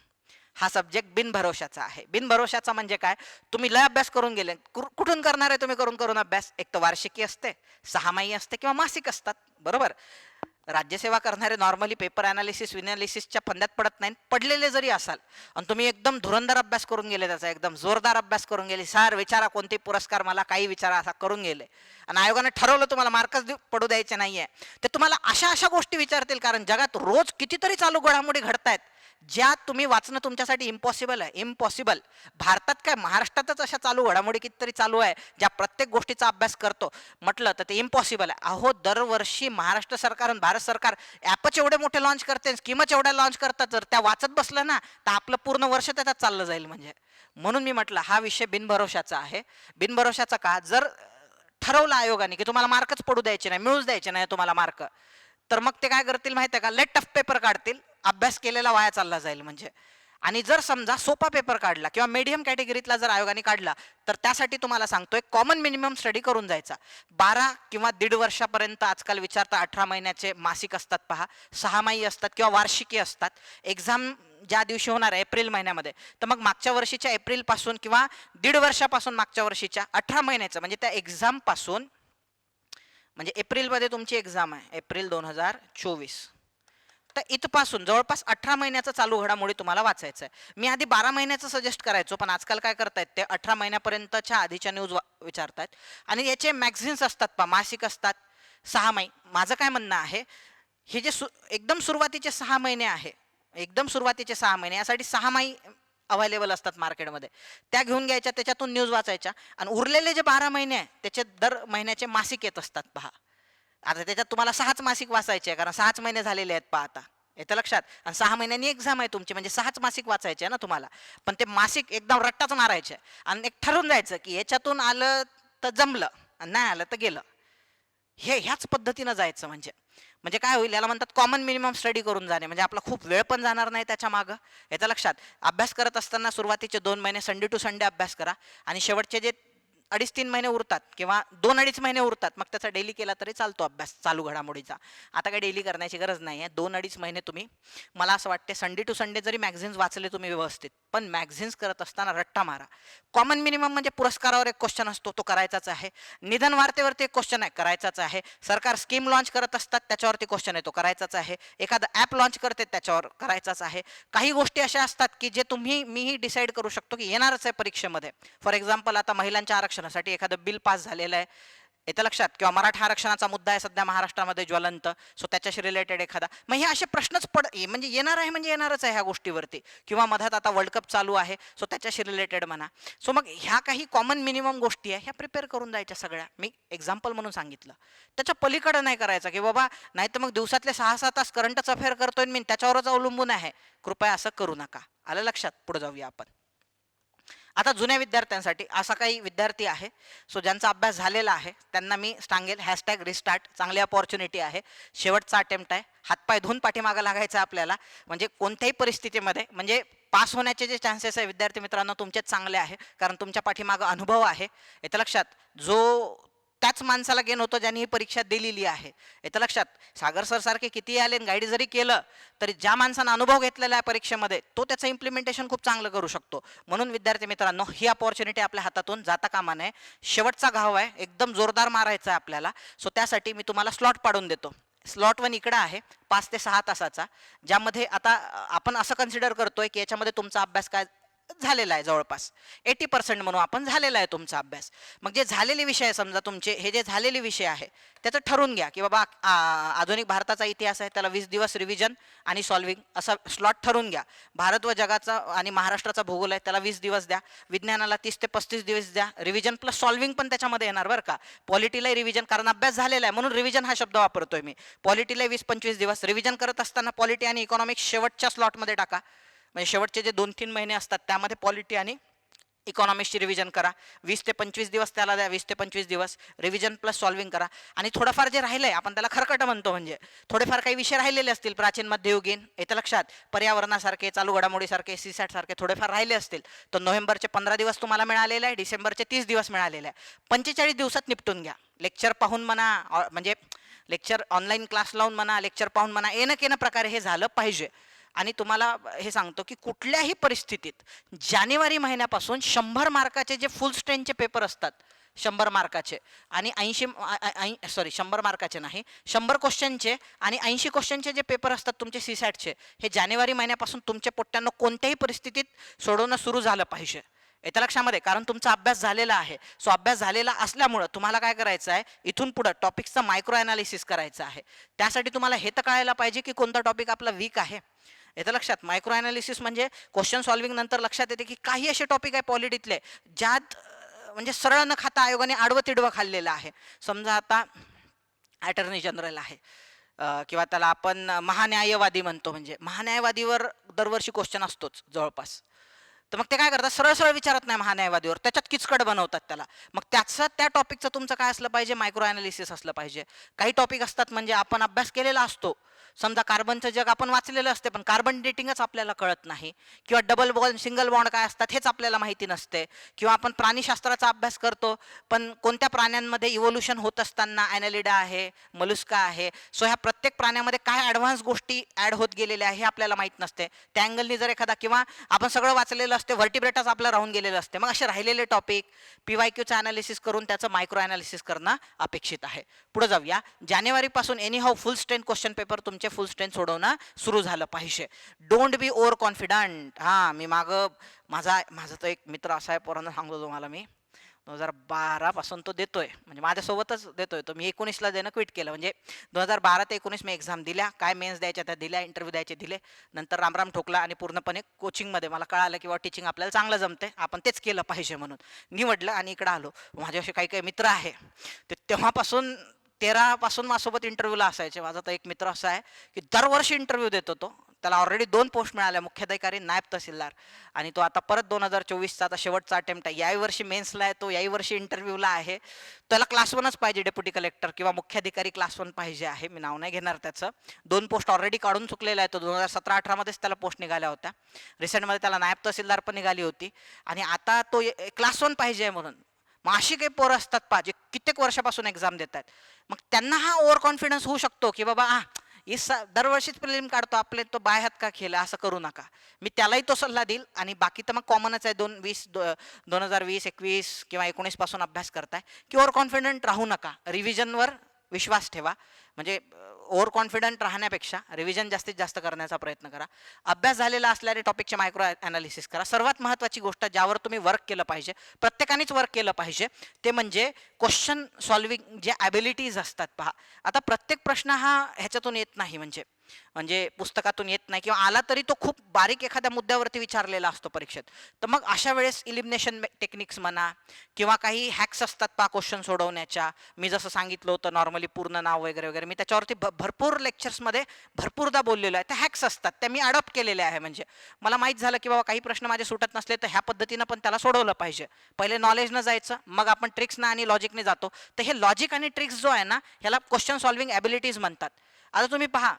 हा सब्जेक्ट बिनभरवशाचा आहे. बिनभरवशाचा म्हणजे काय? तुम्ही लय अभ्यास करून गेले, कुठून करणार आहे तुम्ही करून अभ्यास? एक तर वार्षिकी असते, 6माही असते किंवा मासिक असतात, बरोबर. राज्यसेवा करणारे नॉर्मली पेपर अनालिसिस विनालिसिसच्या फंद्यात पडत नाही. पडलेले जरी असाल आणि तुम्ही एकदम धुरंधार अभ्यास करून गेले, त्याचा एकदम जोरदार अभ्यास करून गेले, सर विचारा कोणते पुरस्कार मला, काही विचारा, असा करून गेले आणि आयोगाने ठरवलं तुम्हाला मार्कच पडू द्यायचे नाहीये, ते तुम्हाला अशा गोष्टी विचारतील. कारण जगात रोज कितीतरी चालू घडामोडी घडतायत ज्या तुम्ही वाचणं तुमच्यासाठी इम्पॉसिबल आहे. इम्पॉसिबल. भारतात काय, महाराष्ट्रातच अशा चालू घडामोडी कितीतरी चालू आहे ज्या प्रत्येक गोष्टीचा अभ्यास करतो म्हटलं तर ते इम्पॉसिबल आहे. अहो, दरवर्षी महाराष्ट्र सरकार आणि भारत सरकार ॲपच एवढे मोठे लॉन्च करते, स्कीमच एवढ्या लॉन्च करतात, जर त्या वाचत बसलं ना तर आपलं पूर्ण वर्ष त्याच्यात चाललं जाईल. म्हणजे म्हणून मी म्हटलं हा विषय बिनभरोशाचा आहे. बिनभरोशाचा का? जर ठरवलं आयोगाने की तुम्हाला मार्कच पडू द्यायचे नाही, मिळूच द्यायचे नाही तुम्हाला मार्क, तर मग ते काय करतील माहिती आहे का? लेट टफ पेपर काढतील, अभ्यास केलेला वाया चालला जाईल म्हणजे. आणि जर समजा सोपा पेपर काढला किंवा मीडियम कॅटेगरीतला जर आयोगाने काढला, तर त्यासाठी तुम्हाला सांगतोय कॉमन मिनिमम स्टडी करून जायचा. 12 किंवा 1.5 वर्षापर्यंत आजकाल विचारता 18 महिन्याचे मासिक असतात पहा, 6माही असतात किंवा वार्षिकी असतात. एक्झाम ज्या दिवशी होणार आहे एप्रिल महिन्यामध्ये, तर मग मागच्या वर्षीच्या एप्रिलपासून किंवा 1.5 वर्षापासून मागच्या वर्षीच्या 18 महिन्याचं म्हणजे त्या एक्झामपासून, म्हणजे एप्रिलमध्ये तुमची एक्झाम आहे एप्रिल 2024, तर इथपासून जवळपास 18 महिन्याचा चालू घडामोडी तुम्हाला वाचायचं आहे. मी आधी 12 महिन्याचं सजेस्ट करायचो, पण आजकाल काय करतायत ते 18 महिन्यापर्यंतच्या आधीच्या न्यूज विचारतायत. आणि याचे मॅगझिन्स असतात पहा, मासिक असतात, 6माही. माझं काय म्हणणं आहे, हे जे एकदम सुरुवातीचे 6 महिने आहे, एकदम सुरुवातीचे 6 महिने, यासाठी 6माही अवेलेबल असतात मार्केटमध्ये, त्या घेऊन घ्यायच्या, त्याच्यातून न्यूज वाचायच्या. आणि उरलेले जे 12 महिने आहे त्याचे दर महिन्याचे मासिक येत असतात पहा. आता त्याच्यात तुम्हाला 6च मासिक वाचायचे आहे, कारण 6च महिने झालेले आहेत पहा आता, येतं लक्षात. आणि 6 महिन्यांनी एक्झाम आहे तुमची, म्हणजे 6च मासिक वाचायचे आहे ना तुम्हाला. पण ते मासिक एकदम रट्टाच मारायचे आणि एक ठरवून जायचं की याच्यातून आलं तर जमलं आणि नाही आलं तर गेलं. ह्याच पद्धतीनं जायचं. म्हणजे काय होईल, याला म्हणतात कॉमन मिनिमम स्टडी करून जाणे. म्हणजे आपला खूप वेळ पण जाणार नाही त्याच्या मागं, याचं लक्षात. अभ्यास करत असताना सुरुवातीचे 2 महिने संडे टू संडे अभ्यास करा आणि शेवटचे जे 2.5-3 महिने उरतात किंवा 2-2.5 महिने उरतात, मग त्याचा डेली केला तरी चालतो अभ्यास चालू घडामोडीचा. आता काही डेली करण्याची गरज नाही आहे. 2-2.5 महिने तुम्ही, मला असं वाटते संडे टू संडे जरी मॅगझिन्स वाचले तुम्ही व्यवस्थित, पण मॅगझिन्स करत असताना रट्टा मारा. कॉमन मिनिमम म्हणजे पुरस्कारावर एक क्वेश्चन असतो, तो करायचाच आहे. निधन वार्तेवरती एक क्वेश्चन आहे, करायचाच आहे. सरकार स्कीम लॉन्च करत असतात त्याच्यावरती क्वेश्चन आहे, तो करायचाच आहे. एखादं ॲप लॉन्च करते त्याच्यावर करायचाच आहे. काही गोष्टी अशा असतात की जे मीही डिसाईड करू शकतो की येणारच आहे परीक्षेमध्ये. फॉर एक्झाम्पल आता महिलांच्या आरक्षणासाठी एखादं बिल पास झालेलं आहे, येतं लक्षात, किंवा मराठा आरक्षणाचा मुद्दा आहे सध्या महाराष्ट्रामध्ये ज्वलंत, सो त्याच्याशी रिलेटेड एखादा, मग हे असे प्रश्नच म्हणजे येणार आहे म्हणजे येणारच आहे ह्या गोष्टीवरती. किंवा मधात आता वर्ल्ड कप चालू आहे, सो त्याच्याशी रिलेटेड म्हणा. सो मग ह्या काही कॉमन मिनिमम गोष्टी आहे, ह्या प्रिपेअर करून द्यायच्या सगळ्या. मी एक्झाम्पल म्हणून सांगितलं, त्याच्या पलीकडे नाही करायचं की बाबा नाही तर मग दिवसातले 6-6 तास करंटच अफेअर करतोय मी, त्याच्यावरच अवलंबून आहे. कृपया असं करू नका. आलं लक्षात? पुढे जाऊया आपण. आता जुन्या विद्यार्थ्यांसाठी असा काही विद्यार्थी आहे, सो ज्यांचा अभ्यास झालेला आहे त्यांना मी सांगेल #रिस्टार्ट, चांगली अपॉर्च्युनिटी आहे. शेवटचा अटेम्प्ट आहे, हातपाय धुवून पाठीमागं लागायचं आपल्याला. म्हणजे कोणत्याही परिस्थितीमध्ये म्हणजे पास होण्याचे जे चान्सेस आहे विद्यार्थी मित्रांनो तुमचेच चांगले आहे, कारण तुमच्या पाठीमागं अनुभव आहे. येतं लक्षात? जो त्याच माणसाला गेन होतो ज्यांनी ही परीक्षा दिलेली आहे. येतं लक्षात? सागर सर सारखे किती आले गाईड जरी केलं तरी ज्या माणसानं अनुभव घेतलेला आहे परीक्षेमध्ये तो त्याचं इम्प्लिमेंटेशन खूप चांगलं करू शकतो. म्हणून विद्यार्थी मित्रांनो ही अपॉर्च्युनिटी आपल्या हातातून जाता कामा नये. शेवटचा घाव आहे, एकदम जोरदार मारायचा आहे आपल्याला. सो त्यासाठी मी तुम्हाला स्लॉट पाडून देतो. स्लॉट 1 इकडं आहे 5 ते 6 तासाचा, ज्यामध्ये आता आपण असं कन्सिडर करतोय की याच्यामध्ये तुमचा अभ्यास काय झालेला आहे, जवळपास 80% म्हणून आपण झालेला आहे तुमचा अभ्यास. मग जे झालेले विषय समजा तुमचे, हे जे झालेले विषय आहे त्याचं ठरवून घ्या की बाबा आधुनिक भारताचा इतिहास आहे त्याला 20 दिवस रिव्हिजन आणि सॉल्विंग असा स्लॉट ठरवून घ्या. भारत व जगाचा आणि महाराष्ट्राचा भूगोल आहे त्याला 20 दिवस द्या. विज्ञानाला 30 ते 35 दिवस द्या. रिव्हिजन प्लस सॉल्विंग पण त्याच्यामध्ये येणार बरं का. पॉलिटीलाही रिव्हिजन, कारण अभ्यास झालेला आहे म्हणून रिव्हिजन हा शब्द वापरतोय मी. पॉलिटीला 20-25 दिवस रिव्हिजन करत असताना पॉलिटी आणि इकॉनॉमिक्स शेवटच्या स्लॉटमध्ये टाका. म्हणजे शेवटचे जे 2-3 महिने असतात त्यामध्ये पॉलिटी आणि इकॉनॉमिक्सची रिव्हिजन करा. 20 ते 25 दिवस त्याला द्या. 20 ते 25 दिवस रिव्हिजन प्लस सॉल्विंग करा. आणि थोडंफार जे राहिलंय आपण त्याला खरकट म्हणतो, म्हणजे थोडेफार काही विषय राहिलेले असतील, प्राचीन मध्ययुगीन, येतं लक्षात, पर्यावरणासारखे, चालू घडामोडीसारखे, सीसॅट सारखे थोडेफार राहिले असतील तर नोव्हेंबरचे 15 दिवस तुम्हाला मिळालेले आहे, डिसेंबरचे 30 दिवस मिळालेले आहे. 45 दिवसात निपटून घ्या. लेक्चर पाहून म्हणा, म्हणजे लेक्चर ऑनलाईन क्लास लावून म्हणा, लेक्चर पाहून म्हणा, येणं प्रकारे हे झालं पाहिजे. आणि तुम्हाला हे सांगतो की कुठल्याही परिस्थितीत जानेवारी महिन्यापासून 100 मार्काचे जे फुल स्ट्रेंथचे पेपर असतात, 100 मार्काचे आणि 100 मार्काचे नाही, 100 क्वेश्चनचे आणि 80 क्वेश्चनचे जे पेपर असतात तुमचे सीसॅटचे, हे जानेवारी महिन्यापासून तुमच्या पोट्ट्यांना कोणत्याही परिस्थितीत सोडवणं सुरू झालं पाहिजे. येत्या लक्षामध्ये, कारण तुमचा अभ्यास झालेला आहे. सो अभ्यास झालेला असल्यामुळं तुम्हाला काय करायचं आहे, इथून पुढं टॉपिक्सचं मायक्रो ॲनालिसिस करायचं आहे. त्यासाठी तुम्हाला हे तर कळायला पाहिजे की कोणता टॉपिक आपला वीक आहे. येतं लक्षात? मायक्रो ॲनालिसिस म्हणजे क्वेश्चन सॉल्विंग नंतर लक्षात येते की काही असे टॉपिक आहे पॉलिटीतले ज्यात म्हणजे सरळ न खाता आयोगाने आडवं तिडवं खाल्लेलं आहे. समजा आता अटर्नी जनरल आहे किंवा त्याला आपण महान्यायवादी म्हणतो, म्हणजे महान्यायवादीवर दरवर्षी क्वेश्चन असतोच जवळपास. तर मग ते काय करतात, सरळ सरळ विचारत नाही महान्यायवादीवर, त्याच्यात किचकट बनवतात त्याला. मग त्या टॉपिकचं तुमचं काय असलं पाहिजे, मायक्रो ॲनालिसिस असलं पाहिजे. काही टॉपिक असतात म्हणजे आपण अभ्यास केलेला असतो, समजा कार्बनचं जग आपण वाचलेलं असते पण कार्बन डेटिंगच आपल्याला कळत नाही, किंवा डबल बॉन्ड सिंगल बॉन्ड काय असतात हेच आपल्याला माहिती नसते, किंवा आपण प्राणीशास्त्राचा अभ्यास करतो पण कोणत्या प्राण्यांमध्ये इव्होल्युशन होत असताना ॲनालिडा आहे, मलुस्का आहे, सो ह्या प्रत्येक प्राण्यामध्ये काय ॲडव्हान्स गोष्टी ॲड होत गेलेल्या आहे हे आपल्याला माहीत नसते. त्या अँगलनी जर एखादा, किंवा आपण सगळं वाचलेलं असते व्हर्टिब्रेटच आपलं राहून गेलेलं असते, मग असे राहिलेले टॉपिक PYQचं ॲनालिसिस करून त्याचं मायक्रो ॲनालिसिस करणं अपेक्षित आहे. पुढे जाऊया. जानेवारीपासून anyhow full strength question paper तुमचे फुल स्ट्रेंथ सोडवणं सुरू झालं पाहिजे. Don't be overconfident. मी माझा तर एक मित्र असा आहे, पोरांना सांगतो तुम्हाला, मी 2012 पासून तो देतोय, म्हणजे माझ्यासोबतच देतोय तो. मी 19ला देणं क्विट केलं, म्हणजे 2012 ते 19 मी एक्झाम दिल्या, काय मेन्स द्यायच्या त्या दिल्या, इंटरव्ह्यू द्यायचे दिले, नंतर रामराम ठोकला आणि पूर्णपणे कोचिंगमध्ये मला कळालं की टीचिंग आपल्याला चांगलं जमते, आपण तेच केलं पाहिजे म्हणून निवडलं आणि इकडं आलो. माझ्याशी काही काही मित्र आहे ते तेव्हापासून 13 पासून माझ्यासोबत इंटरव्ह्यूला असायचे. माझा तर एक मित्र असा आहे की दरवर्षी इंटरव्ह्यू देतो तो, त्याला ऑलरेडी 2 पोस्ट मिळाल्या, मुख्याधिकारी, नायब तहसीलदार, आणि तो आता परत 2024चा आता शेवटचा अटेम्प्ट आहे. याही वर्षी मेन्सला आहे तो, याही वर्षी इंटरव्ह्यूला आहे. त्याला क्लास 1च पाहिजे, डेप्युटी कलेक्टर किंवा मुख्याधिकारी क्लास 1 पाहिजे आहे. मी नाव नाही घेणार त्याचं. 2 पोस्ट ऑलरेडी काढून चुकलेला आहे तो. 2017-18 मध्येच त्याला पोस्ट निघाल्या होत्या. रिसेंटमध्ये त्याला नायब तहसीलदार पण निघाली होती आणि आता तो क्लास 1 पाहिजे म्हणून. मग अशी काही पोरं असतात पहा जे कित्येक वर्षापासून एक्झाम देत आहेत. मग त्यांना हा ओव्हर कॉन्फिडन्स होऊ शकतो की बाबा दरवर्षीच प्रिलिम काढतो आपले तो बाय हात का खेळला, असं करू नका. मी त्यालाही तो सल्ला देईल. आणि बाकी तर मग कॉमनच आहे, 2021 किंवा 19 पासून अभ्यास करताय की ओव्हर कॉन्फिडंट राहू नका. रिव्हिजनवर विश्वास ठेवा. म्हणजे ओव्हर कॉन्फिडंट राहण्यापेक्षा रिव्हिजन जास्तीत जास्त करण्याचा प्रयत्न करा. अभ्यास झालेला असल्याने टॉपिकचे मायक्रो ॲनालिसिस करा. सर्वात महत्त्वाची गोष्ट ज्यावर तुम्ही वर्क केलं पाहिजे, प्रत्येकानेच वर्क केलं पाहिजे, ते म्हणजे क्वेश्चन सॉल्विंग जे ॲबिलिटीज असतात पहा. आता प्रत्येक प्रश्न हा ह्याच्यातून येत नाही, म्हणजे म्हणजे पुस्तकातून येत नाही, किंवा आला तरी तो खूप बारीक एखाद्या मुद्द्यावरती विचारलेला असतो परीक्षेत. तर मग अशा वेळेस इलिमिनेशन टेक्निक्स म्हणा किंवा काही हॅक्स असतात पहा क्वेश्चन सोडवण्याच्या. मी जसं सांगितलं होतं नॉर्मली पूर्ण नाव वगैरे वगैरे, मी त्याच्यावरती भरपूर लेक्चर्समध्ये भरपूरदा बोललेलो आहे. त्या हॅक्स असतात, त्या मी अडॉप्ट केलेल्या आहे. म्हणजे मला माहीत झालं की बाबा काही प्रश्न माझे सुटत नसले तर ह्या पद्धतीनं पण त्याला सोडवलं पाहिजे. पहिले नॉलेजनं जायचं, मग आपण ट्रिक्सनं आणि लॉजिकने जातो. तर हे लॉजिक आणि ट्रिक्स जो आहे ना, ह्याला क्वेश्चन सॉल्विंग ॲबिलिटीज म्हणतात. आता तुम्ही पहा,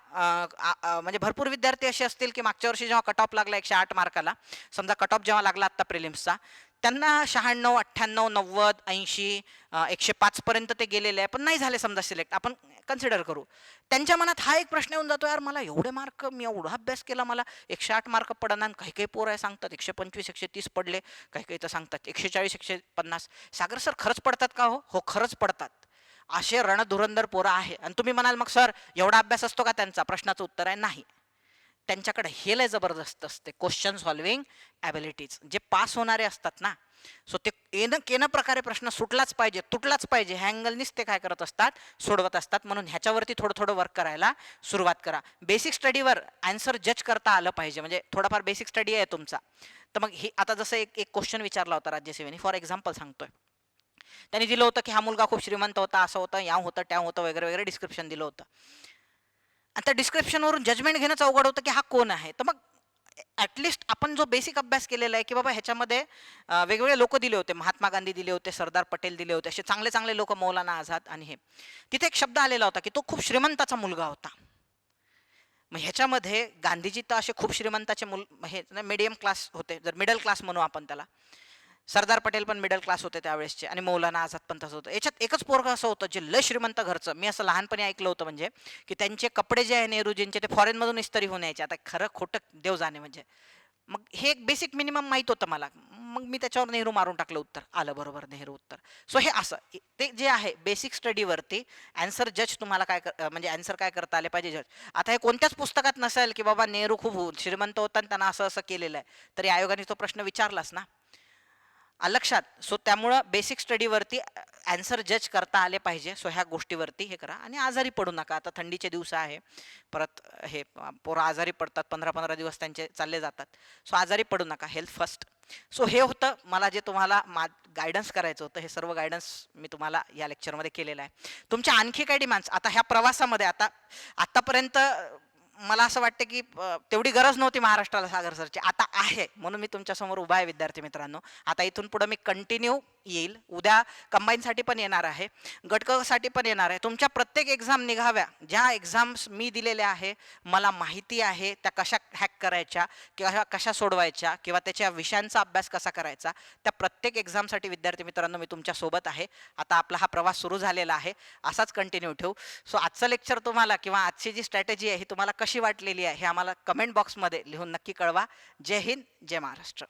म्हणजे भरपूर विद्यार्थी असे असतील की मागच्या वर्षी जेव्हा कट ऑफ लागला 108 मार्काला, समजा कट ऑफ जेव्हा लागला आत्ता प्रिलिम्सचा, त्यांना 96, 98, 90, 80, 105 पर्यंत ते गेलेले आहे, पण नाही झाले समजा सिलेक्ट. आपण कन्सिडर करू. त्यांच्या मनात हा एक प्रश्न येऊन जातो, यार मला एवढे मार्क, मी एवढा अभ्यास केला, मला 108 मार्क पडणार. काही काही पोरं आहे सांगतात 125, 130 पडले, काही काही तर सांगतात 140, 150. सागर सर खरंच पडतात का? हो खरंच पडतात. असे रणधुरंदर पोरं आहे. आणि तुम्ही म्हणाल मग सर एवढा अभ्यास असतो का त्यांचा? प्रश्नाचं उत्तर आहे नाही. त्यांच्याकडे हे लय जबरदस्त असते, क्वेश्चन सॉल्विंग ॲबिलिटीज. जे पास होणारे असतात ना, सो ते केनं प्रकारे प्रश्न सुटलाच पाहिजे, तुटलाच पाहिजे, ह्या अँगलनीच ते काय करत असतात, सोडवत असतात. म्हणून ह्याच्यावरती थोडं थोडं वर्क करायला सुरुवात करा. बेसिक स्टडीवर आन्सर जज करता आलं पाहिजे. म्हणजे थोडाफार बेसिक स्टडी आहे तुमचा, तर मग हे आता जसं एक एक क्वेश्चन विचारला होता राज्यसेवेने, फॉर एक्झाम्पल सांगतोय. त्यांनी दिलं होतं की हा मुलगा खूप श्रीमंत होता, असं होतं, या होतं, त्या होतं वगैरे वगैरे, डिस्क्रिप्शन दिलं होतं. आणि त्या डिस्क्रिप्शनवरून जजमेंट घेणंच अवघड होतं की हा कोण आहे. तर मग ॲटलिस्ट आपण जो बेसिक अभ्यास केलेला आहे की बाबा ह्याच्यामध्ये वेगवेगळे लोक दिले होते, महात्मा गांधी दिले होते, सरदार पटेल दिले होते, असे चांगले चांगले लोक, मौलाना आझाद. आणि हे तिथे एक शब्द आलेला होता की तो खूप श्रीमंताचा मुलगा होता. मग ह्याच्यामध्ये गांधीजी तर असे खूप श्रीमंताचे हे मिडियम क्लास होते, जर मिडल क्लास म्हणू आपण त्याला. सरदार पटेल पण मिडल क्लास होते त्यावेळेसचे, आणि मौलाना आझाद पण तसं होतं. याच्यात एकच पोरगं असं होतं जे लय श्रीमंत घरचं. मी असं लहानपणी ऐकलं होतं, म्हणजे की त्यांचे कपडे जे आहे नेहरूजींचे, ते फॉरेनमधून इस्त्री होऊन यायचे. आता खरं खोटं देव जाणे. म्हणजे मग हे एक बेसिक मिनिमम माहीत होतं मला. मग मी त्याच्यावर नेहरू मारून टाकलं, उत्तर आलं बरोबर, नेहरू उत्तर. सो हे असं ते जे आहे बेसिक स्टडीवरती आन्सर जज तुम्हाला काय म्हणजे आन्सर काय करता आले पाहिजे जज. आता हे कोणत्याच पुस्तकात नसेल की बाबा नेहरू खूप श्रीमंत होता आणि त्यांना असं असं केलेलं आहे, तरी आयोगाने तो प्रश्न विचारलाच ना, लक्षात. सो त्यामुळं बेसिक स्टडीवरती आन्सर जज करता आले पाहिजे. सो ह्या गोष्टीवरती हे करा. आणि आजारी पडू नका. आता थंडीचे दिवस आहे, परत हे पोरं आजारी पडतात, 15-15 दिवस त्यांचे चालले जातात. सो आजारी पडू नका, हेल्थ फर्स्ट. सो हे होतं मला जे तुम्हाला गायडन्स करायचं होतं. हे सर्व गायडन्स मी तुम्हाला या लेक्चरमध्ये केलेलं आहे. तुमच्या आणखी काही डिमांड्स आता ह्या प्रवासामध्ये, आतापर्यंत मला असं वाटतं की तेवढी गरज नव्हती महाराष्ट्राला सागर सरची, आता आहे. म्हणून मी तुमच्यासमोर उभा आहे विद्यार्थी मित्रांनो. आता इथून पुढे मी कंटिन्यू येईल. उद्या कंबाईनसाठी पण येणार आहे, गटकसाठी पण येणार आहे. तुमच्या प्रत्येक एक्झाम निघाव्या, ज्या एक्झाम्स मी दिलेल्या आहे, मला माहिती आहे त्या कशा हॅक करायच्या किंवा कशा सोडवायच्या किंवा त्याच्या विषयांचा अभ्यास कसा करायचा, त्या प्रत्येक एक्झामसाठी विद्यार्थी मित्रांनो मी तुमच्यासोबत आहे. आता आपला हा प्रवास सुरू झालेला आहे, असाच कंटिन्यू ठेवू. सो आजचं लेक्चर तुम्हाला किंवा आजची जी स्ट्रॅटेजी आहे ही तुम्हाला कशी वाटलेली आहे हे आम्हाला कमेंट बॉक्समध्ये लिहून नक्की कळवा. जय हिंद, जय महाराष्ट्र.